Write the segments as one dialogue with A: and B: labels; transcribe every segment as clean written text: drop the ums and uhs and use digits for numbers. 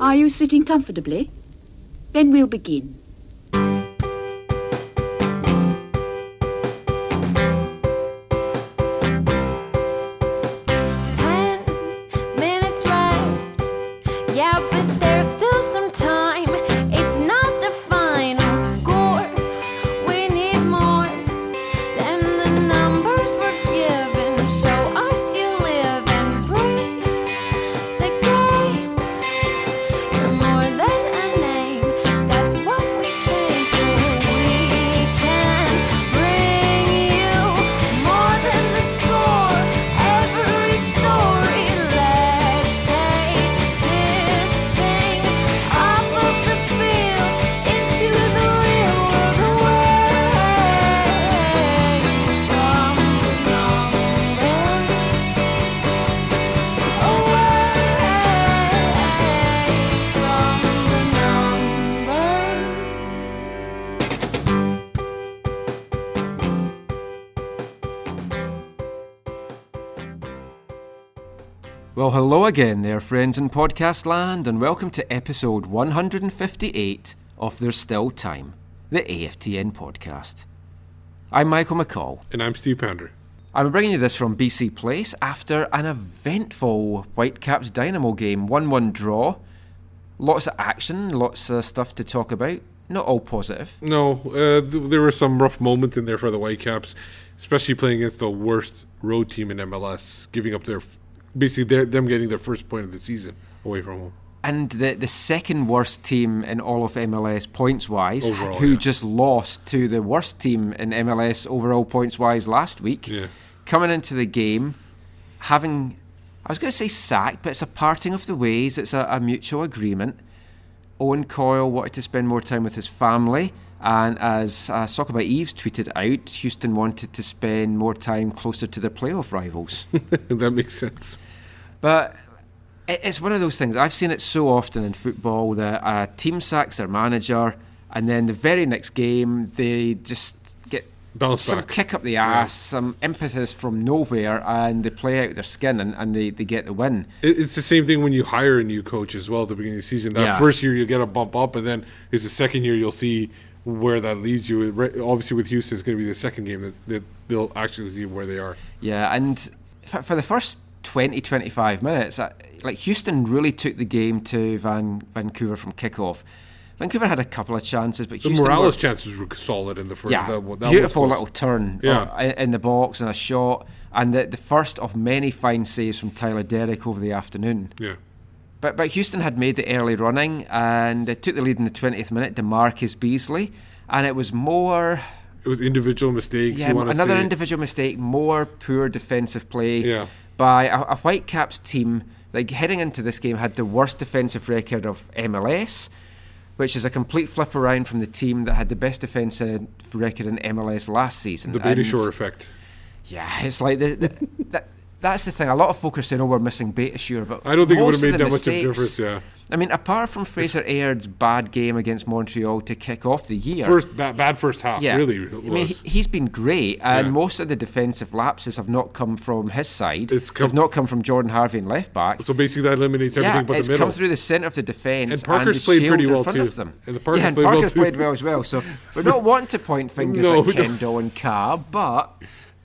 A: Are you sitting comfortably? Then we'll begin.
B: Well, hello again there, friends in podcast land, and welcome to episode 158 of There's Still Time, the AFTN podcast. I'm Michael McCall.
C: And I'm Steve Pounder.
B: I'm bringing you this from BC Place after an eventful Whitecaps Dynamo game, 1-1 draw. Lots of action, lots of stuff to talk about. Not all positive.
C: No, there were some rough moments in there for the Whitecaps, especially playing against the worst road team in MLS, giving up them getting their first point of the season away from home.
B: And the second worst team in all of MLS points-wise,
C: overall,
B: who just lost to the worst team in MLS overall points-wise last week, coming into the game, having, I was going to say sacked, but it's a parting of the ways, it's a mutual agreement. Owen Coyle wanted to spend more time with his family, and as Soccer by Eves tweeted out, Houston wanted to spend more time closer to their playoff rivals.
C: That makes sense.
B: But it's one of those things. I've seen it so often in football that a team sacks their manager, and then the very next game they just get some kick up the ass, some impetus from nowhere, and they play out their skin and they get the win.
C: It's the same thing when you hire a new coach as well at the beginning of the season. That first year you'll get a bump up, and then it's the second year you'll see where that leads you. Obviously with Houston, it's going to be the second game that they'll actually see where they are.
B: Yeah, and for the first 20-25 minutes, like Houston really took the game to Vancouver from kickoff. Vancouver had a couple of chances, but Houston...
C: The Morales chances were solid in the first.
B: Yeah, that beautiful little turn in the box and a shot, and the first of many fine saves from Tyler Deric over the afternoon.
C: Yeah.
B: But Houston had made the early running, and they took the lead in the 20th minute, DaMarcus Beasley, and it was more...
C: It was individual mistakes.
B: Yeah, another individual mistake, more poor defensive play by a Whitecaps team that heading into this game had the worst defensive record of MLS, which is a complete flip around from the team that had the best defensive record in MLS last season.
C: The Beta Shore effect.
B: Yeah, it's like that's the thing. A lot of folks are saying, we're missing Beta Shore, but
C: I don't think it would have made that much of a difference,
B: I mean, apart from Fraser Aird's bad game against Montreal to kick off the year.
C: Bad first half, really. I
B: mean, he's been great, and most of the defensive lapses have not come from his side. They've not come from Jordan Harvey and left back.
C: So basically that eliminates everything but the middle.
B: It's come through the centre of the defence.
C: And Parker's played pretty well too.
B: And Parker's played well as well. So we're not wanting to point fingers at Kendall and Carr, but...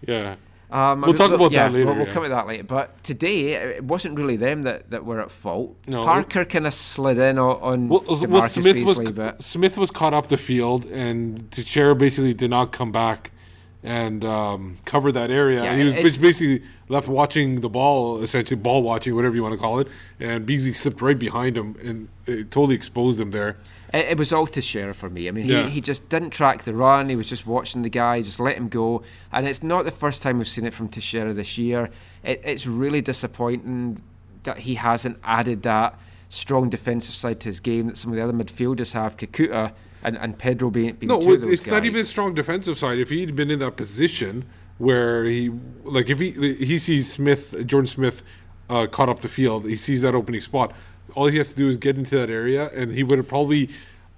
C: Yeah. We'll talk about that later.
B: We'll come to that later. But today, it wasn't really them that were at fault.
C: No.
B: Parker kind of slid in on DaMarcus Beasley.
C: Smith was caught up the field, and Teixeira basically did not come back and cover that area.
B: Yeah,
C: and he was basically left watching the ball, essentially ball watching, whatever you want to call it. And Beasley slipped right behind him, and it totally exposed him there.
B: It was all Teixeira for me. I mean, he just didn't track the run. He was just watching the guy, just let him go. And it's not the first time we've seen it from Teixeira this year. It's really disappointing that he hasn't added that strong defensive side to his game that some of the other midfielders have. Kakuta and Pedro being two of those
C: it's
B: guys.
C: not even a strong defensive side. If he'd been in that position where if he sees Jordan Smith caught up the field, he sees that opening spot. All he has to do is get into that area, and he would have probably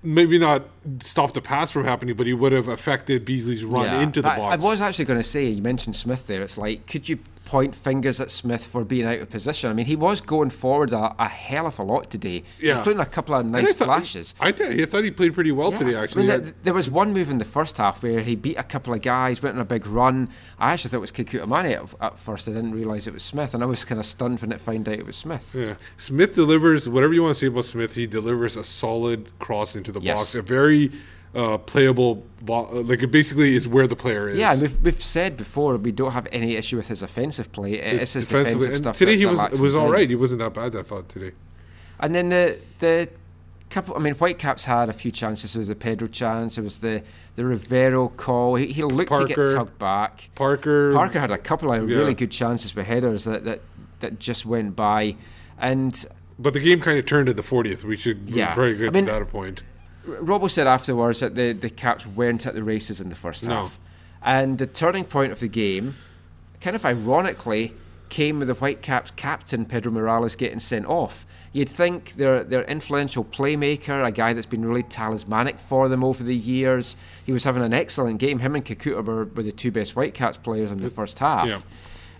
C: maybe not stopped the pass from happening, but he would have affected Beasley's run into the box.
B: I was actually going to say, you mentioned Smith there. It's like, could you point fingers at Smith for being out of position. I mean, he was going forward a hell of a lot today, including a couple of nice flashes.
C: I thought he played pretty well today, actually.
B: I mean, there was one move in the first half where he beat a couple of guys, went on a big run. I actually thought it was Kikutamane at first. I didn't realise it was Smith, and I was kind of stunned when it found out it was Smith.
C: Yeah, Smith delivers, whatever you want to say about Smith, he delivers a solid cross into the box. A very playable, like it basically is where the player is.
B: Yeah, and we've said before we don't have any issue with his offensive play. It's his defensive stuff.
C: Today he was all right. He wasn't that bad, I thought, today.
B: And then the couple. I mean, Whitecaps had a few chances. There was a Pedro chance. There was the Rivero call. He looked to get tugged back. Parker had a couple of really good chances with headers that just went by, but
C: the game kind of turned at the 40th. We should probably get to that point.
B: Robbo said afterwards that the Caps weren't at the races in the first half. And the turning point of the game, kind of ironically, came with the Whitecaps captain, Pedro Morales, getting sent off. You'd think their influential playmaker, a guy that's been really talismanic for them over the years, he was having an excellent game. Him and Kikuta were the two best Whitecaps players in the first half. Yeah.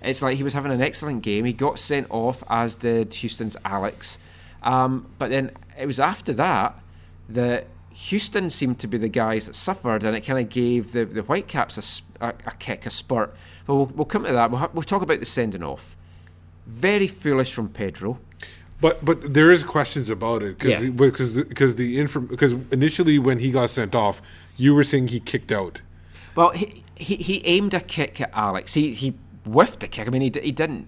B: It's like he was having an excellent game. He got sent off, as did Houston's Alex. But then it was after that Houston seemed to be the guys that suffered, and it kind of gave the Whitecaps a kick, a spurt. But we'll come to that. We'll talk about the sending off. Very foolish from Pedro.
C: But there is questions about it because initially when he got sent off, you were saying he kicked out.
B: Well, he aimed a kick at Alex. He whiffed a kick. I mean, he didn't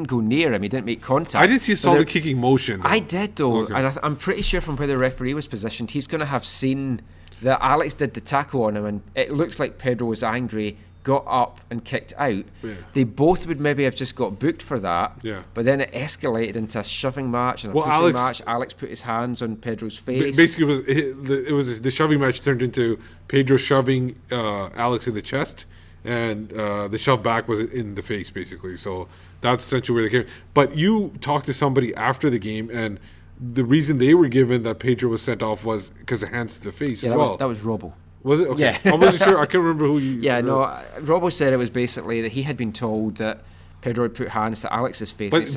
B: go near him. He didn't make contact.
C: I didn't see a solid kicking motion, though.
B: I did, though. Okay. And I'm pretty sure from where the referee was positioned, he's going to have seen that Alex did the tackle on him, and it looks like Pedro was angry, got up and kicked out. Yeah. They both would maybe have just got booked for that. Yeah. But then it escalated into a shoving match and a pushing match. Alex put his hands on Pedro's face.
C: Basically, it was the shoving match turned into Pedro shoving Alex in the chest, and the shove back was in the face, basically. So that's essentially where they came. But you talked to somebody after the game, and the reason they were given that Pedro was sent off was because of hands to the face as well.
B: That was Robbo.
C: Was it? Okay. Yeah. I wasn't sure. I can't remember who you...
B: Yeah, no. Robbo said it was basically that he had been told that Pedro had put hands to Alex's face. But if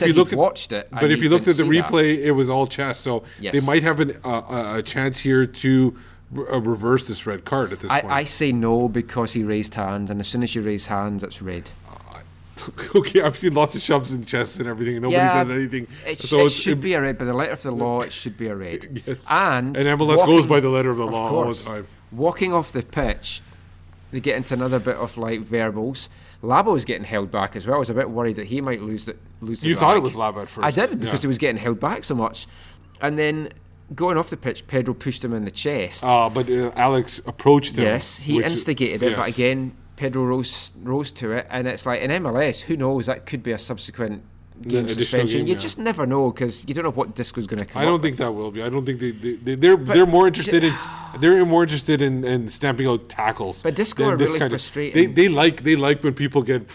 B: you looked at
C: the replay, it was all chest. So they might have a chance here to reverse this red card at this point.
B: I say no, because he raised hands, and as soon as you raise hands, it's red.
C: Okay, I've seen lots of shoves in chests and everything, and nobody says anything.
B: It should be a red. By the letter of the law, it should be a red.
C: Yes. And MLS goes by the letter of the law all the time.
B: Walking off the pitch, they get into another bit of like verbals. Labo was getting held back as well. I was a bit worried that he might lose the
C: You thought it was Labo at first.
B: I did, because he was getting held back so much. And then going off the pitch, Pedro pushed him in the chest.
C: But Alex approached him.
B: Yes, he instigated it, but again, Pedro rose to it, and it's like in MLS, who knows, that could be a subsequent game suspension. You just never know, because you don't know what Disco's going to come up with.
C: I don't think that will be. I don't think they're more interested in stamping out tackles.
B: But Disco are really frustrating.
C: They like when people get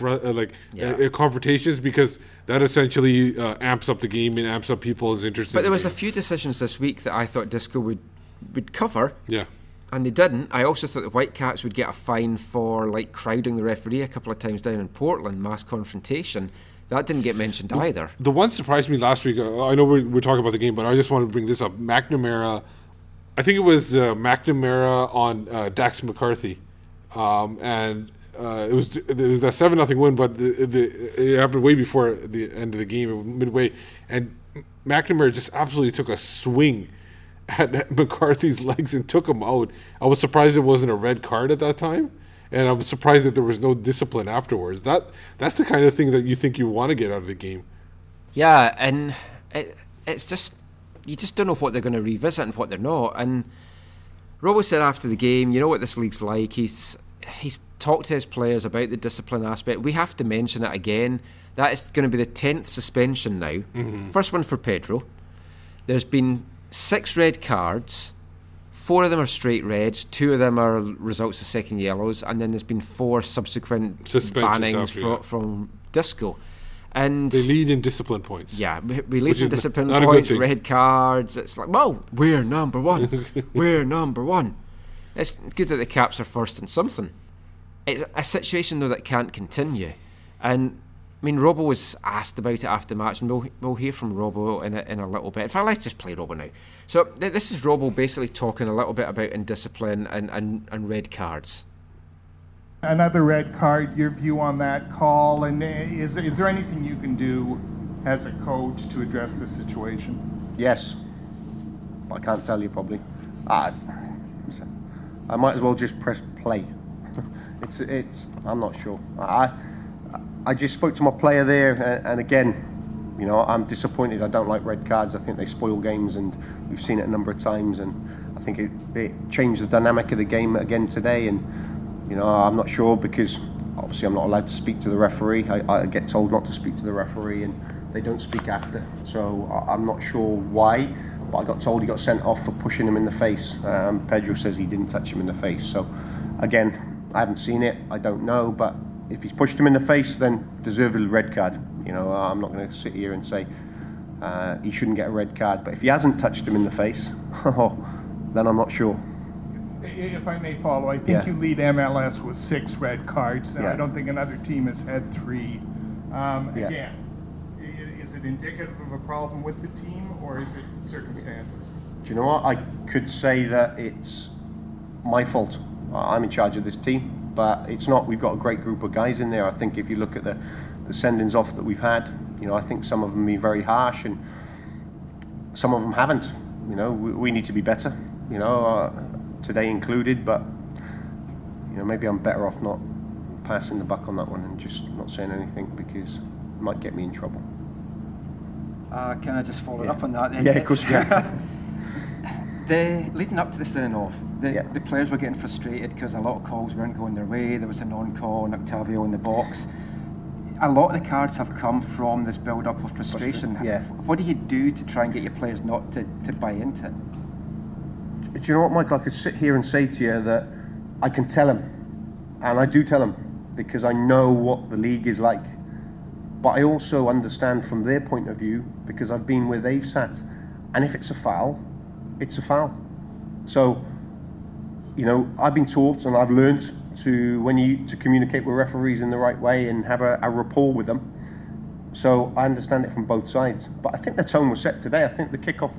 C: confrontations, because that essentially amps up the game and amps up people's interest.
B: But there was a few decisions this week that I thought Disco would cover.
C: Yeah.
B: And they didn't. I also thought the Whitecaps would get a fine for like crowding the referee a couple of times down in Portland, mass confrontation. That didn't get mentioned either.
C: The one surprised me last week. I know we're talking about the game, but I just wanted to bring this up. McNamara, I think it was McNamara on Dax McCarthy, and it was a 7-0 win, but it happened way before the end of the game, midway, and McNamara just absolutely took a swing at McCarthy's legs and took him out. I was surprised it wasn't a red card at that time, and I was surprised that there was no discipline afterwards. That's the kind of thing that you think you want to get out of the game.
B: Yeah, and it's just, you just don't know what they're going to revisit and what they're not. And Robbo said after the game, you know what this league's like. He's talked to his players about the discipline aspect. We have to mention it again. That is going to be the 10th suspension now. Mm-hmm. First one for Pedro. There's been 6 red cards. 4 of them are straight reds, 2 of them are results of second yellows, and then there's been 4 subsequent bannings from Disco. And
C: they lead in discipline points.
B: Yeah, we lead in discipline points, red cards. It's like, well, we're number one. We're number one. It's good that the Caps are first in something. It's a situation, though, that can't continue. And I mean, Robbo was asked about it after the match, and we'll hear from Robbo in a little bit. In fact, let's just play Robbo now. So this is Robbo basically talking a little bit about indiscipline and red cards.
D: Another red card, your view on that call, and is there anything you can do as a coach to address the situation?
E: Yes. I can't tell you probably. I might as well just press play. It's I'm not sure. I just spoke to my player there, and again, you know, I'm disappointed. I don't like red cards. I think they spoil games, and we've seen it a number of times, and I think it changed the dynamic of the game again today. And you know, I'm not sure because obviously I'm not allowed to speak to the referee. I get told not to speak to the referee, and they don't speak after. So I'm not sure why, but I got told he got sent off for pushing him in the face. Pedro says he didn't touch him in the face. So again, I haven't seen it. I don't know, but if he's pushed him in the face, then deservedly red card. You know, I'm not going to sit here and say he shouldn't get a red card. But if he hasn't touched him in the face, then I'm not sure.
D: If I may follow, I think you lead MLS with 6 red cards now. I don't think another team has had 3. Again, is it indicative of a problem with the team, or is it circumstances?
E: Do you know what? I could say that it's my fault. I'm in charge of this team. But it's not. We've got a great group of guys in there. I think if you look at the sendings off that we've had, you know, I think some of them be very harsh and some of them haven't. You know, we need to be better, you know, today included. But, you know, maybe I'm better off not passing the buck on that one and just not saying anything because it might get me in trouble.
F: Can I just follow up on that then?
E: Yeah, of course you can.
F: Leading up to the send-off, the players were getting frustrated because a lot of calls weren't going their way. There was a non-call on Octavio in the box. A lot of the cards have come from this build-up of frustration.
E: Yeah.
F: What do you do to try and get your players not to buy into it?
E: Do you know what, Michael? I could sit here and say to you that I can tell them, and I do tell them, because I know what the league is like. But I also understand from their point of view, because I've been where they've sat, and if it's a foul, it's a foul. So, you know, I've been taught and I've learned to communicate with referees in the right way and have a rapport with them. So I understand it from both sides. But I think the tone was set today. I think the kickoff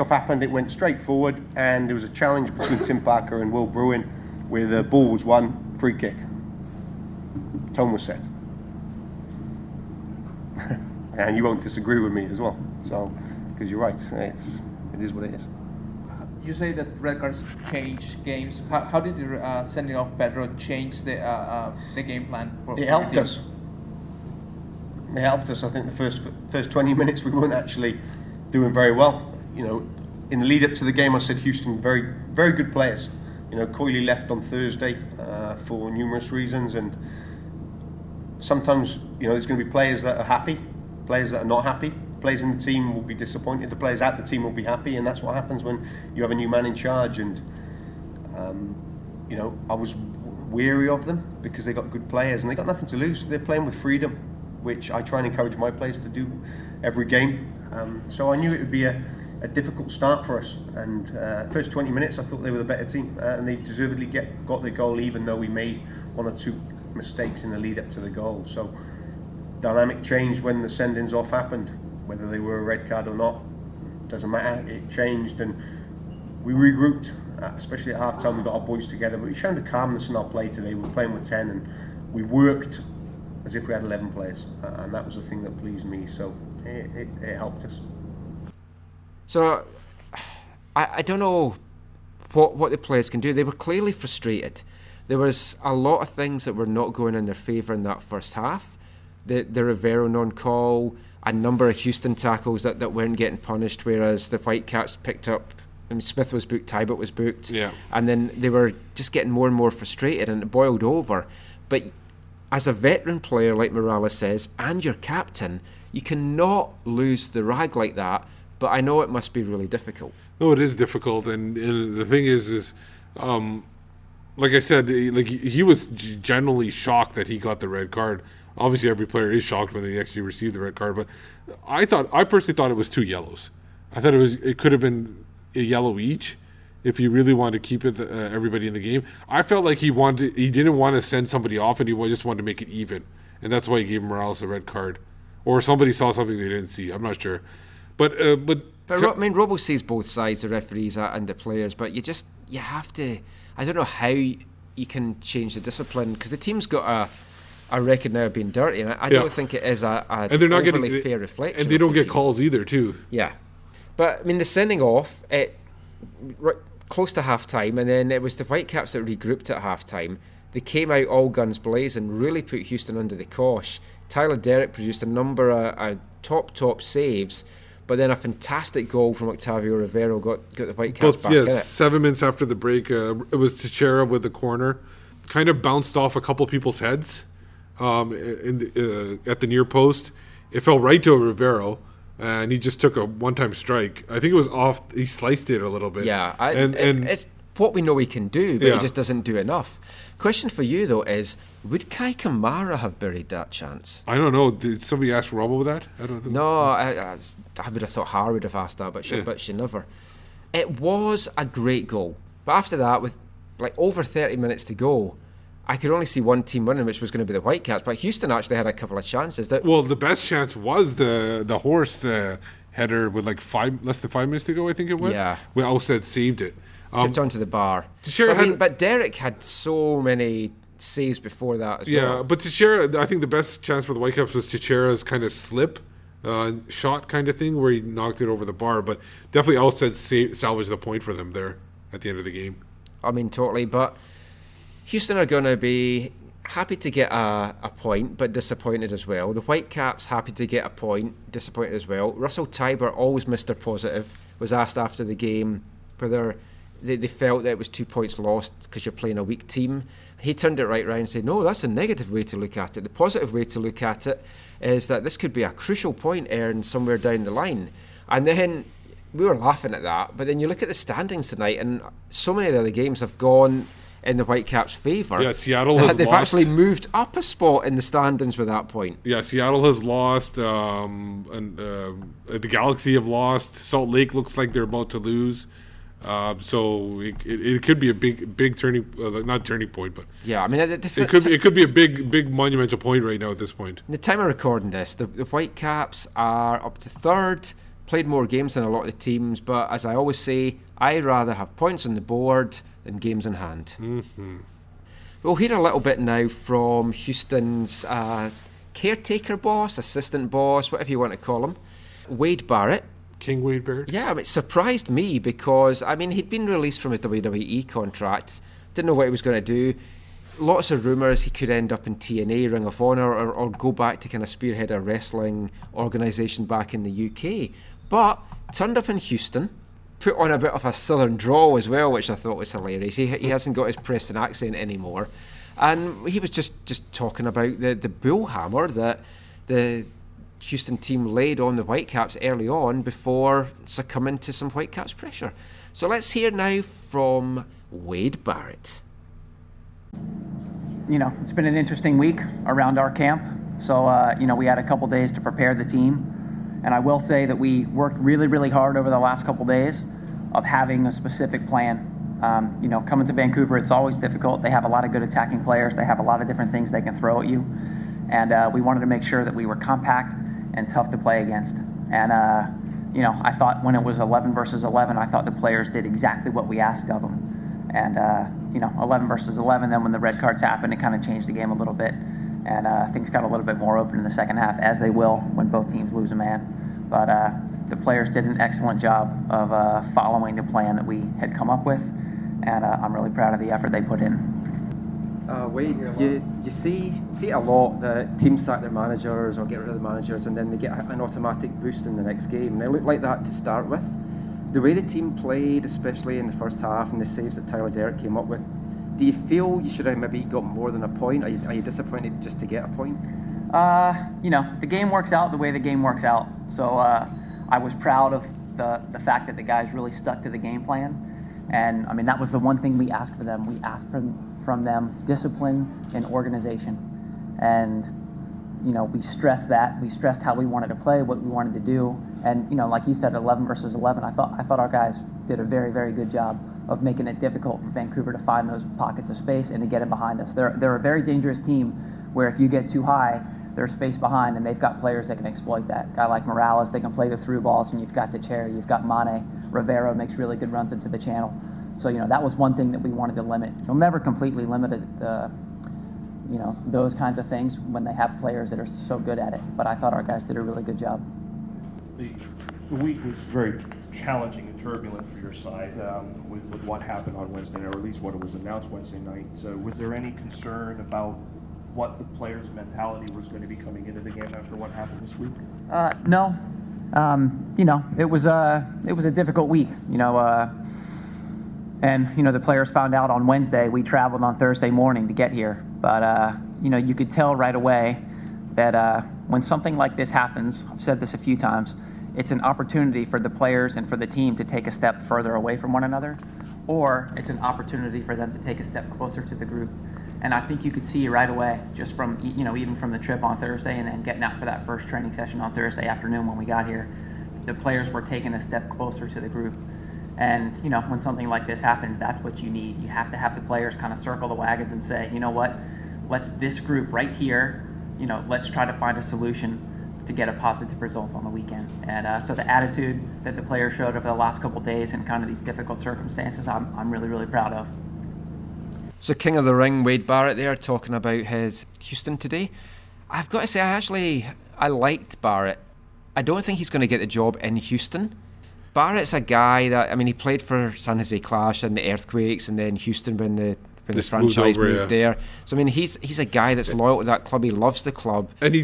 E: happened, it went straight forward, and there was a challenge between Tim Parker and Will Bruin where the ball was won, free kick. Tone was set. And you won't disagree with me as well. So, because you're right, it is what it is.
G: You say that red cards change games. How did the sending off Pedro change the game plan?
E: It helped us. It helped us. I think the first 20 minutes we weren't actually doing very well. You know, in the lead up to the game, I said Houston very, very good players. You know, Coyley left on Thursday for numerous reasons, and sometimes, you know, there's going to be players that are happy, players that are not happy. Players in the team will be disappointed. The players out the team will be happy, and that's what happens when you have a new man in charge. And you know, I was weary of them because they got good players and they got nothing to lose. They're playing with freedom, which I try and encourage my players to do every game. So I knew it would be a difficult start for us. And first 20 minutes, I thought they were the better team, and they deservedly got their goal, even though we made 1 or 2 mistakes in the lead up to the goal. So dynamic changed when the sendings off happened. Whether they were a red card or not, doesn't matter. It changed, and we regrouped, especially at half-time. We got our boys together, but we showed a calmness in our play today. We were playing with 10, and we worked as if we had 11 players, and that was the thing that pleased me. So it helped us.
B: So I don't know what the players can do. They were clearly frustrated. There was a lot of things that were not going in their favour in that first half. The Rivero non-call, a number of Houston tackles that weren't getting punished, whereas the Whitecaps picked up. I mean, Smith was booked, Tybert was booked, and then they were just getting more and more frustrated, and it boiled over. But as a veteran player, like Morales says, and your captain, you cannot lose the rag like that. But I know it must be really difficult.
C: No, it is difficult, and the thing is, like I said, like he was generally shocked that he got the red card. Obviously, every player is shocked when they actually receive the red card, but I personally thought it was 2 yellows. I thought it could have been a yellow each, if he really wanted to keep everybody in the game. I felt like he didn't want to send somebody off, and he just wanted to make it even, and that's why he gave Morales a red card, or somebody saw something they didn't see. I'm not sure, but
B: Robo sees both sides, the referees and the players, but you have to. I don't know how you can change the discipline, because the team's got a record now of being dirty, and I don't think it is and they're not overly fair reflection.
C: And they don't get calls either, too.
B: Yeah, but I mean, the sending off close to half time, and then it was the Whitecaps that regrouped at half time. They came out all guns blazing, really put Houston under the cosh. Tyler Deric produced a number of top saves, but then a fantastic goal from Octavio Rivero got the Whitecaps back in it.
C: 7 minutes after the break, it was Teixeira with the corner. Kind of bounced off a couple people's heads at the near post. It fell right to Rivero, and he just took a one-time strike. I think it was off. He sliced it a little bit.
B: Yeah, it's what we know he can do, but he just doesn't do enough. Question for you, though, is would Kai Kamara have buried that chance?
C: I don't know. Did somebody ask Robbo that? I don't know.
B: No, I would have thought Har would have asked that, but she never. It was a great goal. But after that, with like over 30 minutes to go, I could only see one team winning, which was going to be the Whitecaps. But Houston actually had a couple of chances.
C: The best chance was the Horst header with like less than 5 minutes to go, I think it was. Yeah. When Alstead saved it.
B: Tipped onto the bar. But Deric had so many saves before that as well.
C: Yeah, but Teixeira, I think the best chance for the Whitecaps was Teixeira's kind of slip shot kind of thing where he knocked it over the bar. But definitely Alstead salvaged the point for them there at the end of the game.
B: I mean, totally. But Houston are going to be happy to get a point, but disappointed as well. The Whitecaps happy to get a point, disappointed as well. Russell Tybert, always Mr. Positive, was asked after the game whether they felt that it was 2 points lost because you're playing a weak team. He turned it right around and said, no, that's a negative way to look at it. The positive way to look at it is that this could be a crucial point earned somewhere down the line. And then we were laughing at that, but then you look at the standings tonight, and so many of the other games have gone in the Whitecaps' favour.
C: Yeah, Seattle has
B: They've
C: lost.
B: actually moved up a spot in the standings with that point.
C: Yeah, Seattle has lost, and the Galaxy have lost. Salt Lake looks like they're about to lose. So it could be a big turning, not turning point, but
B: yeah, I mean
C: it could be a big monumental point right now at this point.
B: The time of recording this, the Whitecaps are up to third, played more games than a lot of the teams, but as I always say, I'd rather have points on the board than games in hand.
C: Mm-hmm.
B: We'll hear a little bit now from Houston's caretaker boss, assistant boss, whatever you want to call him, Wade Barrett.
C: King Wade Barrett?
B: Yeah, it surprised me because, I mean, he'd been released from his WWE contract, didn't know what he was going to do. Lots of rumours he could end up in TNA, Ring of Honor, or go back to kind of spearhead a wrestling organisation back in the UK. But turned up in Houston, put on a bit of a southern drawl as well, which I thought was hilarious. He hasn't got his Preston accent anymore. And he was just talking about the bullhammer that the Houston team laid on the Whitecaps early on before succumbing to some Whitecaps pressure. So let's hear now from Wade Barrett.
H: You know, it's been an interesting week around our camp. So, we had a couple days to prepare the team. And I will say that we worked really, really hard over the last couple days of having a specific plan. Coming to Vancouver, it's always difficult. They have a lot of good attacking players. They have a lot of different things they can throw at you. And we wanted to make sure that we were compact and tough to play against. And, I thought when it was 11 versus 11, I thought the players did exactly what we asked of them. And, 11 versus 11, then when the red cards happened, it kind of changed the game a little bit. And things got a little bit more open in the second half, as they will when both teams lose a man. But the players did an excellent job of following the plan that we had come up with. And I'm really proud of the effort they put in.
F: Wade, you see it a lot that teams sack their managers or get rid of the managers and then they get an automatic boost in the next game. And it looked like that to start with. The way the team played, especially in the first half, and the saves that Tyler Deric came up with, do you feel you should have maybe got more than a point? Are you disappointed just to get a point?
H: The game works out the way the game works out. So I was proud of the fact that the guys really stuck to the game plan. And, I mean, that was the one thing we asked for them. We asked from them discipline and organization. And, we stressed that. We stressed how we wanted to play, what we wanted to do. And, like you said, 11 versus 11, I thought our guys did a very, very good job of making it difficult for Vancouver to find those pockets of space and to get it behind us. They're a very dangerous team where if you get too high, there's space behind, and they've got players that can exploit that. A guy like Morales, they can play the through balls, and you've got Decherry, you've got Mane. Rivero makes really good runs into the channel. So, that was one thing that we wanted to limit. You'll never completely limit it, those kinds of things when they have players that are so good at it. But I thought our guys did a really good job.
I: The week was very challenging and turbulent for your side with what happened on Wednesday night, or at least what was announced Wednesday night. So was there any concern about what the players' mentality was going to be coming into the game after what happened this week?
H: No. It was a difficult week, and the players found out on Wednesday. We traveled on Thursday morning to get here, but you could tell right away that when something like this happens, I've said this a few times, it's an opportunity for the players and for the team to take a step further away from one another, or it's an opportunity for them to take a step closer to the group. And I think you could see right away, just from even from the trip on Thursday and then getting out for that first training session on Thursday afternoon when we got here, the players were taking a step closer to the group. And when something like this happens, that's what you need. You have to have the players kind of circle the wagons and say, you know what, this group right here, let's try to find a solution to get a positive result on the weekend. And so the attitude that the players showed over the last couple of days in kind of these difficult circumstances, I'm really, really proud of.
B: So King of the Ring, Wade Barrett there, talking about his Houston today. I've got to say, I liked Barrett. I don't think he's going to get the job in Houston. Barrett's a guy that, he played for San Jose Clash and the Earthquakes, and then Houston when the franchise moved there. So he's a guy that's loyal to that club. He loves the club, and he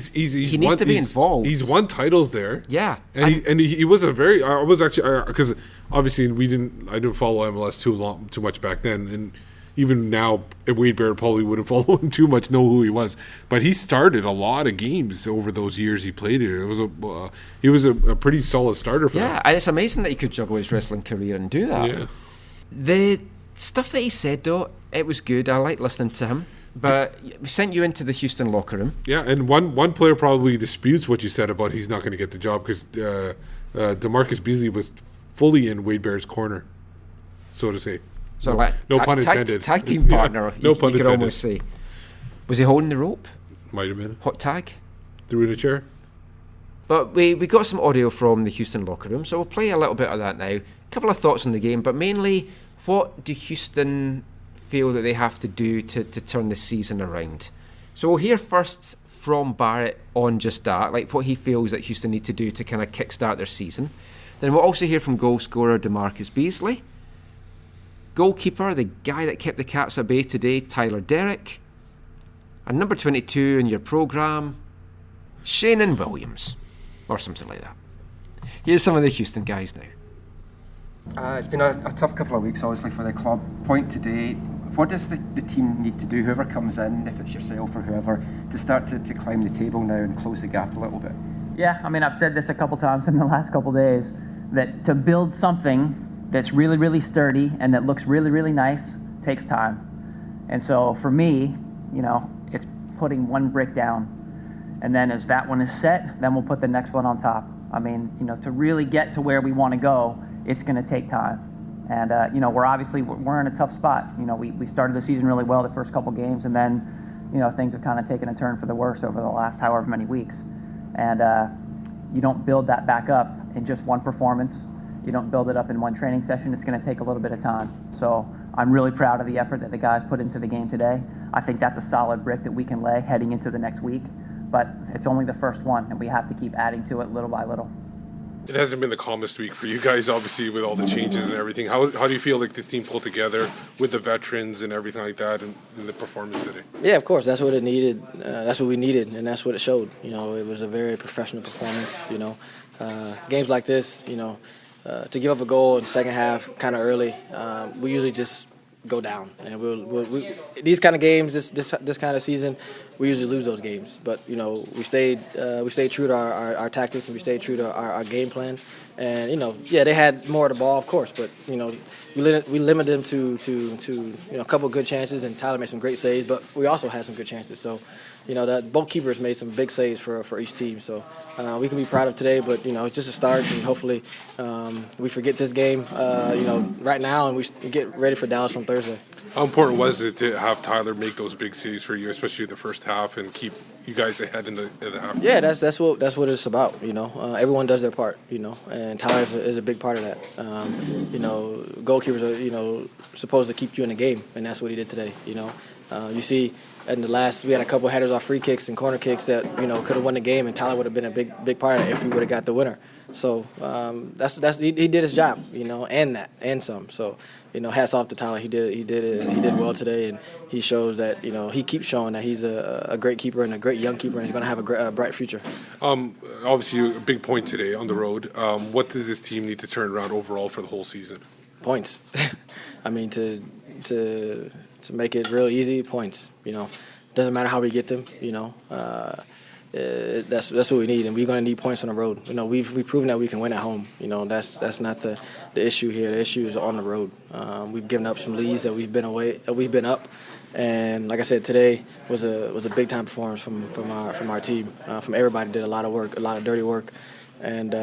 B: needs to be involved.
C: He's won titles there.
B: Yeah,
C: and he was a very. I was actually because obviously I didn't follow MLS too much back then, and even now Wade Barrett probably wouldn't follow him too much, know who he was. But he started a lot of games over those years he played here. He was a pretty solid starter for them.
B: Yeah, and it's amazing that he could juggle his wrestling career and do that.
C: Yeah.
B: The stuff that he said, though, it was good. I like listening to him. But we sent you into the Houston locker room. Yeah,
C: and one player probably disputes what you said about he's not going to get the job because DaMarcus Beasley was fully in Wade Barrett's corner, so to say.
B: So
C: no pun intended.
B: Tag team partner,
C: no pun
B: you
C: intended.
B: could almost say. Was he holding the rope?
C: Might have been.
B: Hot tag?
C: Threw in a chair.
B: But we got some audio from the Houston locker room, so we'll play a little bit of that now. A couple of thoughts on the game, but mainly, what do Houston feel that they have to do to turn the season around? So we'll hear first from Barrett on just that, like what he feels that Houston need to do to kind of kickstart their season. Then we'll also hear from goalscorer DaMarcus Beasley. Goalkeeper, the guy that kept the Caps at bay today, Tyler Deric. And number 22 in your programme, Sheanon Williams. Or something like that. Here's some of the Houston guys now.
F: It's been a tough couple of weeks, obviously, for the club. Point today, what does the team need to do, whoever comes in, if it's yourself or whoever, to start to climb the table now and close the gap a little bit?
H: Yeah, I've said this a couple times in the last couple days, that to build something that's really, really sturdy and that looks really, really nice takes time. And so for me, it's putting one brick down. And then as that one is set, then we'll put the next one on top. To really get to where we want to go, it's going to take time. And, we're in a tough spot. We started the season really well the first couple games, and then, things have kind of taken a turn for the worse over the last however many weeks. And you don't build that back up in just one performance. You don't build it up in one training session. It's going to take a little bit of time. So I'm really proud of the effort that the guys put into the game today. I think that's a solid brick that we can lay heading into the next week. But it's only the first one, and we have to keep adding to it little by little.
C: It hasn't been the calmest week for you guys, obviously, with all the changes and everything. How do you feel like this team pulled together with the veterans and everything like that and the performance today?
J: Yeah, of course. That's what it needed. That's what we needed, and that's what it showed. It was a very professional performance. Games like this, to give up a goal in the second half kind of early, we usually just go down. And we these kind of games, this kind of season, we usually lose those games. But we stayed true to our tactics, and we stayed true to our game plan. And they had more of the ball, of course, but we limited them to a couple of good chances, and Tyler made some great saves. But we also had some good chances. So both keepers made some big saves for each team. So we can be proud of today, but it's just a start, and hopefully we forget this game right now, and we get ready for Dallas on Thursday.
C: How important was it to have Tyler make those big saves for you, especially the first half, and keep you guys ahead in the half?
J: Yeah, that's what it's about. Everyone does their part. And Tyler is a big part of that. Goalkeepers are supposed to keep you in the game, and that's what he did today. You see, in the last, we had a couple of headers off free kicks and corner kicks that could have won the game, and Tyler would have been a big part of it if we would have got the winner. So he did his job, and some. So hats off to Tyler. He did well today, and he shows that he keeps showing that he's a great keeper and a great young keeper, and he's going to have a bright future.
C: Obviously, a big point today on the road. What does this team need to turn around overall for the whole season?
J: Points. I mean, to make it real easy, points. Doesn't matter how we get them. That's what we need, and we're going to need points on the road. We've proven that we can win at home. That's not the issue here. The issue is on the road. We've given up some leads that we've been up, and like I said, today was a big time performance from our team. From everybody, did a lot of work, a lot of dirty work, and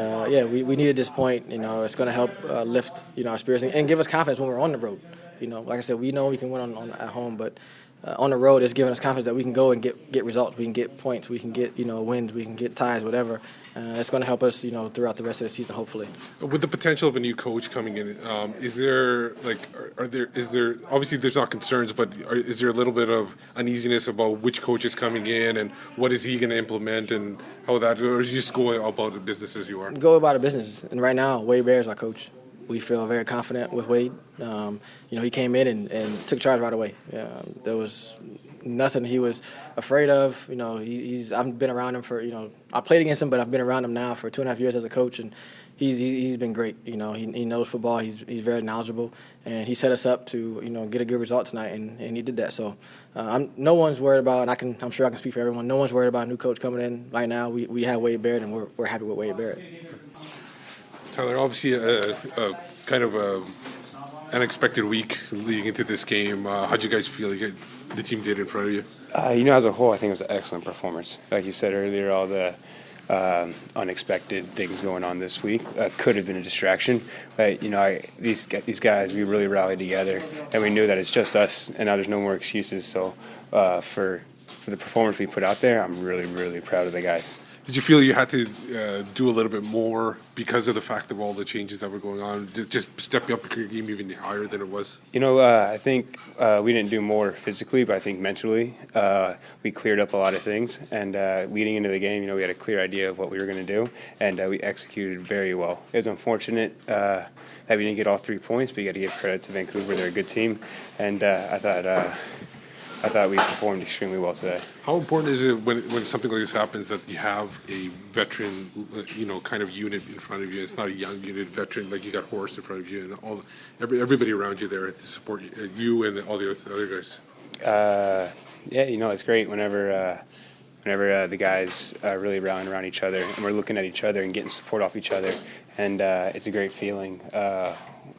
J: we needed this point. It's going to help lift our spirits and give us confidence when we're on the road. Like I said, we know we can win at home, but on the road, it's giving us confidence that we can go and get results. We can get points. We can get wins. We can get ties. Whatever. It's going to help us throughout the rest of the season, hopefully.
C: With the potential of a new coach coming in, is there obviously there's not concerns, but is there a little bit of uneasiness about which coach is coming in and what is he going to implement and how that, or is he just going about the business as you are?
J: Go about the business, and right now Wade Barrett is our coach. We feel very confident with Wade. He came in and took charge right away. There was nothing he was afraid of. I've been around him for, I played against him, but I've been around him now for 2.5 years as a coach, and he's been great. He knows football. He's very knowledgeable, and he set us up to get a good result tonight, and he did that. So no one's worried about, and I'm sure I can speak for everyone. No one's worried about a new coach coming in right now. We have Wade Barrett, and we're happy with Wade Barrett.
C: Tyler, obviously a kind of a unexpected week leading into this game. How'd you guys feel the team did in front of you?
K: As a whole, I think it was an excellent performance. Like you said earlier, all the unexpected things going on this week could have been a distraction. But, these guys, we really rallied together, and we knew that it's just us, and now there's no more excuses. So for the performance we put out there, I'm really, really proud of the guys.
C: Did you feel you had to do a little bit more because of the fact of all the changes that were going on? Just step up your game even higher than it was?
K: I think we didn't do more physically, but I think mentally we cleared up a lot of things. And leading into the game, we had a clear idea of what we were going to do, and we executed very well. It was unfortunate that we didn't get all 3 points, but you got to give credit to Vancouver. They're a good team, and I thought we performed extremely well today.
C: How important is it when something like this happens that you have a veteran, kind of unit in front of you? It's not a young unit, veteran, like you got Horace in front of you and everybody around you there to support you and all the other guys.
K: It's great whenever the guys are really rallying around each other and we're looking at each other and getting support off each other. And it's a great feeling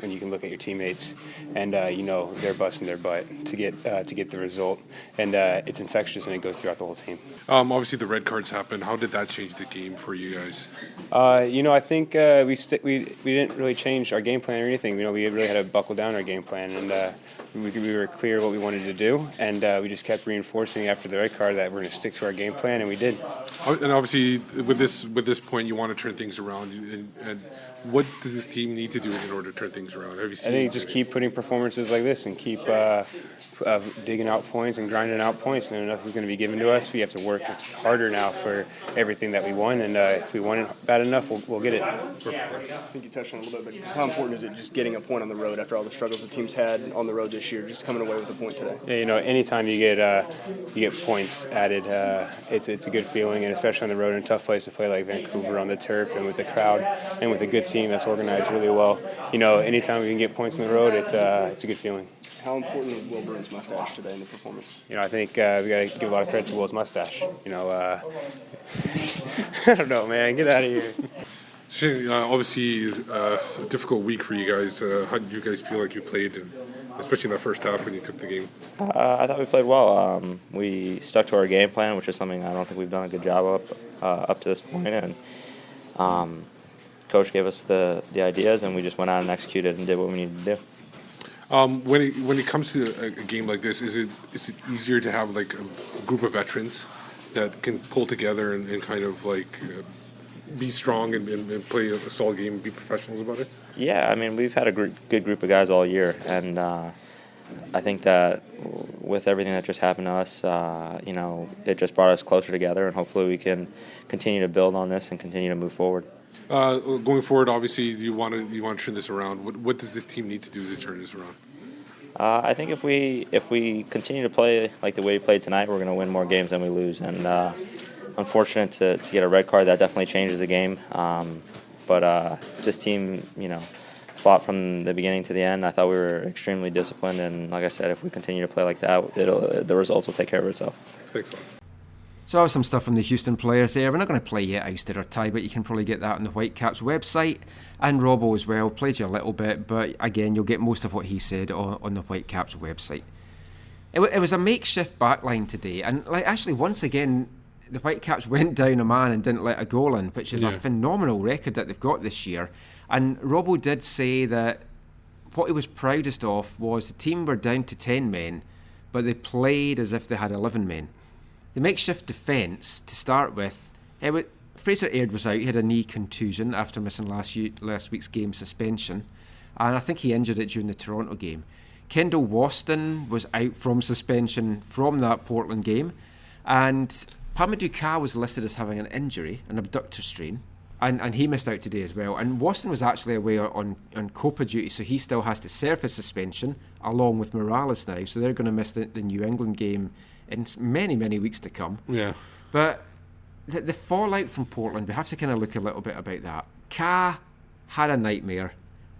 K: when you can look at your teammates and they're busting their butt to get the result, and it's infectious and it goes throughout the whole team.
C: Obviously the red cards happened. How did that change the game for you guys?
K: I think we didn't really change our game plan or anything. We really had to buckle down our game plan, and we were clear what we wanted to do, and we just kept reinforcing after the red card that we're going to stick to our game plan, and we did.
C: And obviously with this point, you want to turn things around, and what does this team need to do in order to turn things around? Have you seen?
K: I think just keep putting performances like this and keep digging out points and grinding out points, and nothing's going to be given to us. We have to work harder now for everything that we won, and if we want it bad enough, we'll get it.
L: I think you touched on it a little bit, but how important is it just getting a point on the road after all the struggles the team's had on the road this year, just coming away with a point today?
K: Yeah, anytime you get points added, it's a good feeling, and especially on the road in a tough place to play like Vancouver on the turf and with the crowd and with a good team that's organized really well. You know, anytime we can get points on the road, it's a good feeling.
L: How important was Will Burns' mustache today in the performance?
K: You know, I think we got to give a lot of credit to Will's mustache. You know, I don't know, man. Get out of here.
C: Obviously, a difficult week for you guys. How did you guys feel like you played, especially in the first half when you took the game?
M: I thought we played well. We stuck to our game plan, which is something I don't think we've done a good job of up to this point. And Coach gave us the ideas, and we just went out and executed and did what we needed to do.
C: When it comes to a game like this, is it easier to have like a group of veterans that can pull together and kind of like be strong and play a solid game and be professionals about it?
M: Yeah, I mean, we've had a good group of guys all year, and I think that with everything that just happened to us, you know, it just brought us closer together, and hopefully we can continue to build on this and continue to move forward.
C: Going forward, obviously, you want to turn this around. What does this team need to do to turn this around?
M: I think if we continue to play like the way we played tonight, we're going to win more games than we lose. And unfortunate to get a red card, that definitely changes the game. But this team, you know, fought from the beginning to the end. I thought we were extremely disciplined, and like I said, if we continue to play like that, the results will take care of itself.
C: Thanks a lot.
B: So I have some stuff from the Houston players there. We're not going to play yet, ousted or tie, but you can probably get that on the Whitecaps website. And Robbo as well, played you a little bit, but again, you'll get most of what he said on the Whitecaps website. It was a makeshift backline today, and like actually once again, the Whitecaps went down a man and didn't let a goal in, which is a phenomenal record that they've got this year. And Robbo did say that what he was proudest of was the team were down to 10 men, but they played as if they had 11 men. The makeshift defence, to start with, Fraser Aird was out. He had a knee contusion after missing last week's game suspension, and I think he injured it during the Toronto game. Kendall Waston was out from suspension from that Portland game, and Pamadou Ka was listed as having an injury, an abductor strain, and he missed out today as well. And Waston was actually away on Copa duty, so he still has to serve his suspension, along with Morales now, so they're going to miss the New England game in many, many weeks to come.
C: Yeah.
B: But the fallout from Portland, we have to kind of look a little bit about that. Ka had a nightmare.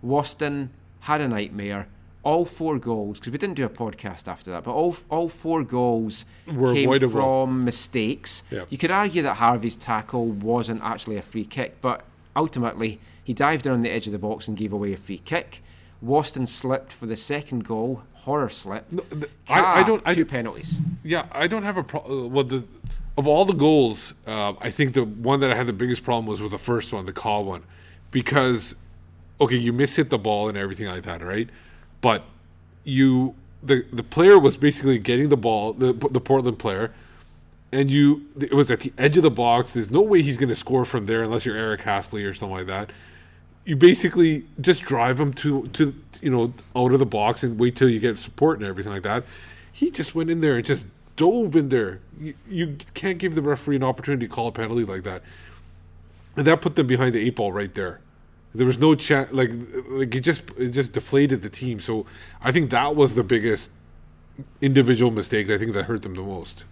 B: Waston had a nightmare. All 4 goals, because we didn't do a podcast after that, but all 4 goals came
C: avoidable
B: from mistakes.
C: Yeah.
B: You could argue that Harvey's tackle wasn't actually a free kick, but ultimately he dived on the edge of the box and gave away a free kick. Waston slipped for the second goal, horror slip.
C: No, I don't.
B: Two penalties.
C: Yeah, I don't have a problem. Of all the goals, I think the one that I had the biggest problem was with the first one, the Ka one, because you mishit the ball and everything like that, right? But the player was basically getting the ball, the Portland player, and it was at the edge of the box. There's no way he's going to score from there unless you're Eric Hasley or something like that. You basically just drive him to out of the box and wait till you get support and everything like that. He just went in there and just dove in there. You can't give the referee an opportunity to call a penalty like that. And that put them behind the 8 ball right there. There was no chance. Like it just deflated the team. So I think that was the biggest individual mistake I think that hurt them the most.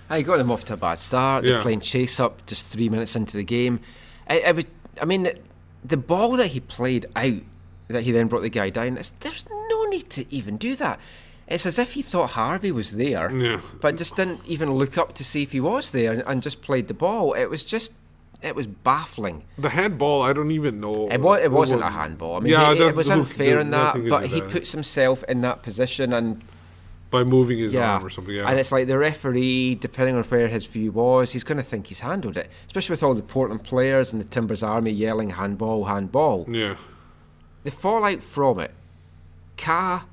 B: I got them off to a bad start. They're playing chase up just 3 minutes into the game. The ball that he played out, that he then brought the guy down, there's no need to even do that. It's as if he thought Harvey was there, but just didn't even look up to see if he was there and just played the ball. It was baffling.
C: The handball, I don't even know.
B: It wasn't a handball. I mean, it was unfair in that, but he puts himself in that position and
C: by moving his arm or something. Yeah.
B: And it's like the referee, depending on where his view was, he's going to think he's handled it, especially with all the Portland players and the Timbers Army yelling handball, handball.
C: Yeah.
B: The fallout from it, Ka,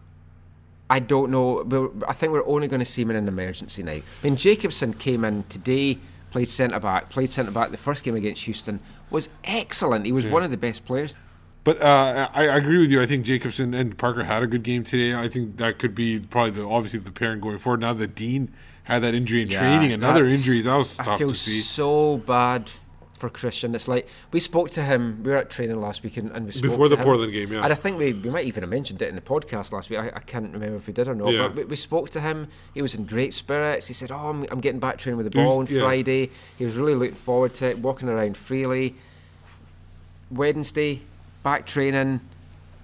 B: I don't know. I think we're only going to see him in an emergency now. I mean, Jacobson came in today, played centre back. The first game against Houston was excellent. He was one of the best players.
C: But I agree with you. I think Jacobson and Parker had a good game today. I think that could be probably obviously the pairing going forward. Now that Dean had that injury in training, another injury, that was tough to see.
B: I feel so bad for Christian. It's like we spoke to him. We were at training last week and we spoke
C: before
B: to
C: the
B: him.
C: Portland game. Yeah,
B: and I think we might even have mentioned it in the podcast last week. I can't remember if we did or not.
C: Yeah.
B: But we spoke to him. He was in great spirits. He said, "Oh, I'm getting back training with the ball on Friday." He was really looking forward to it, walking around freely. Wednesday, back training,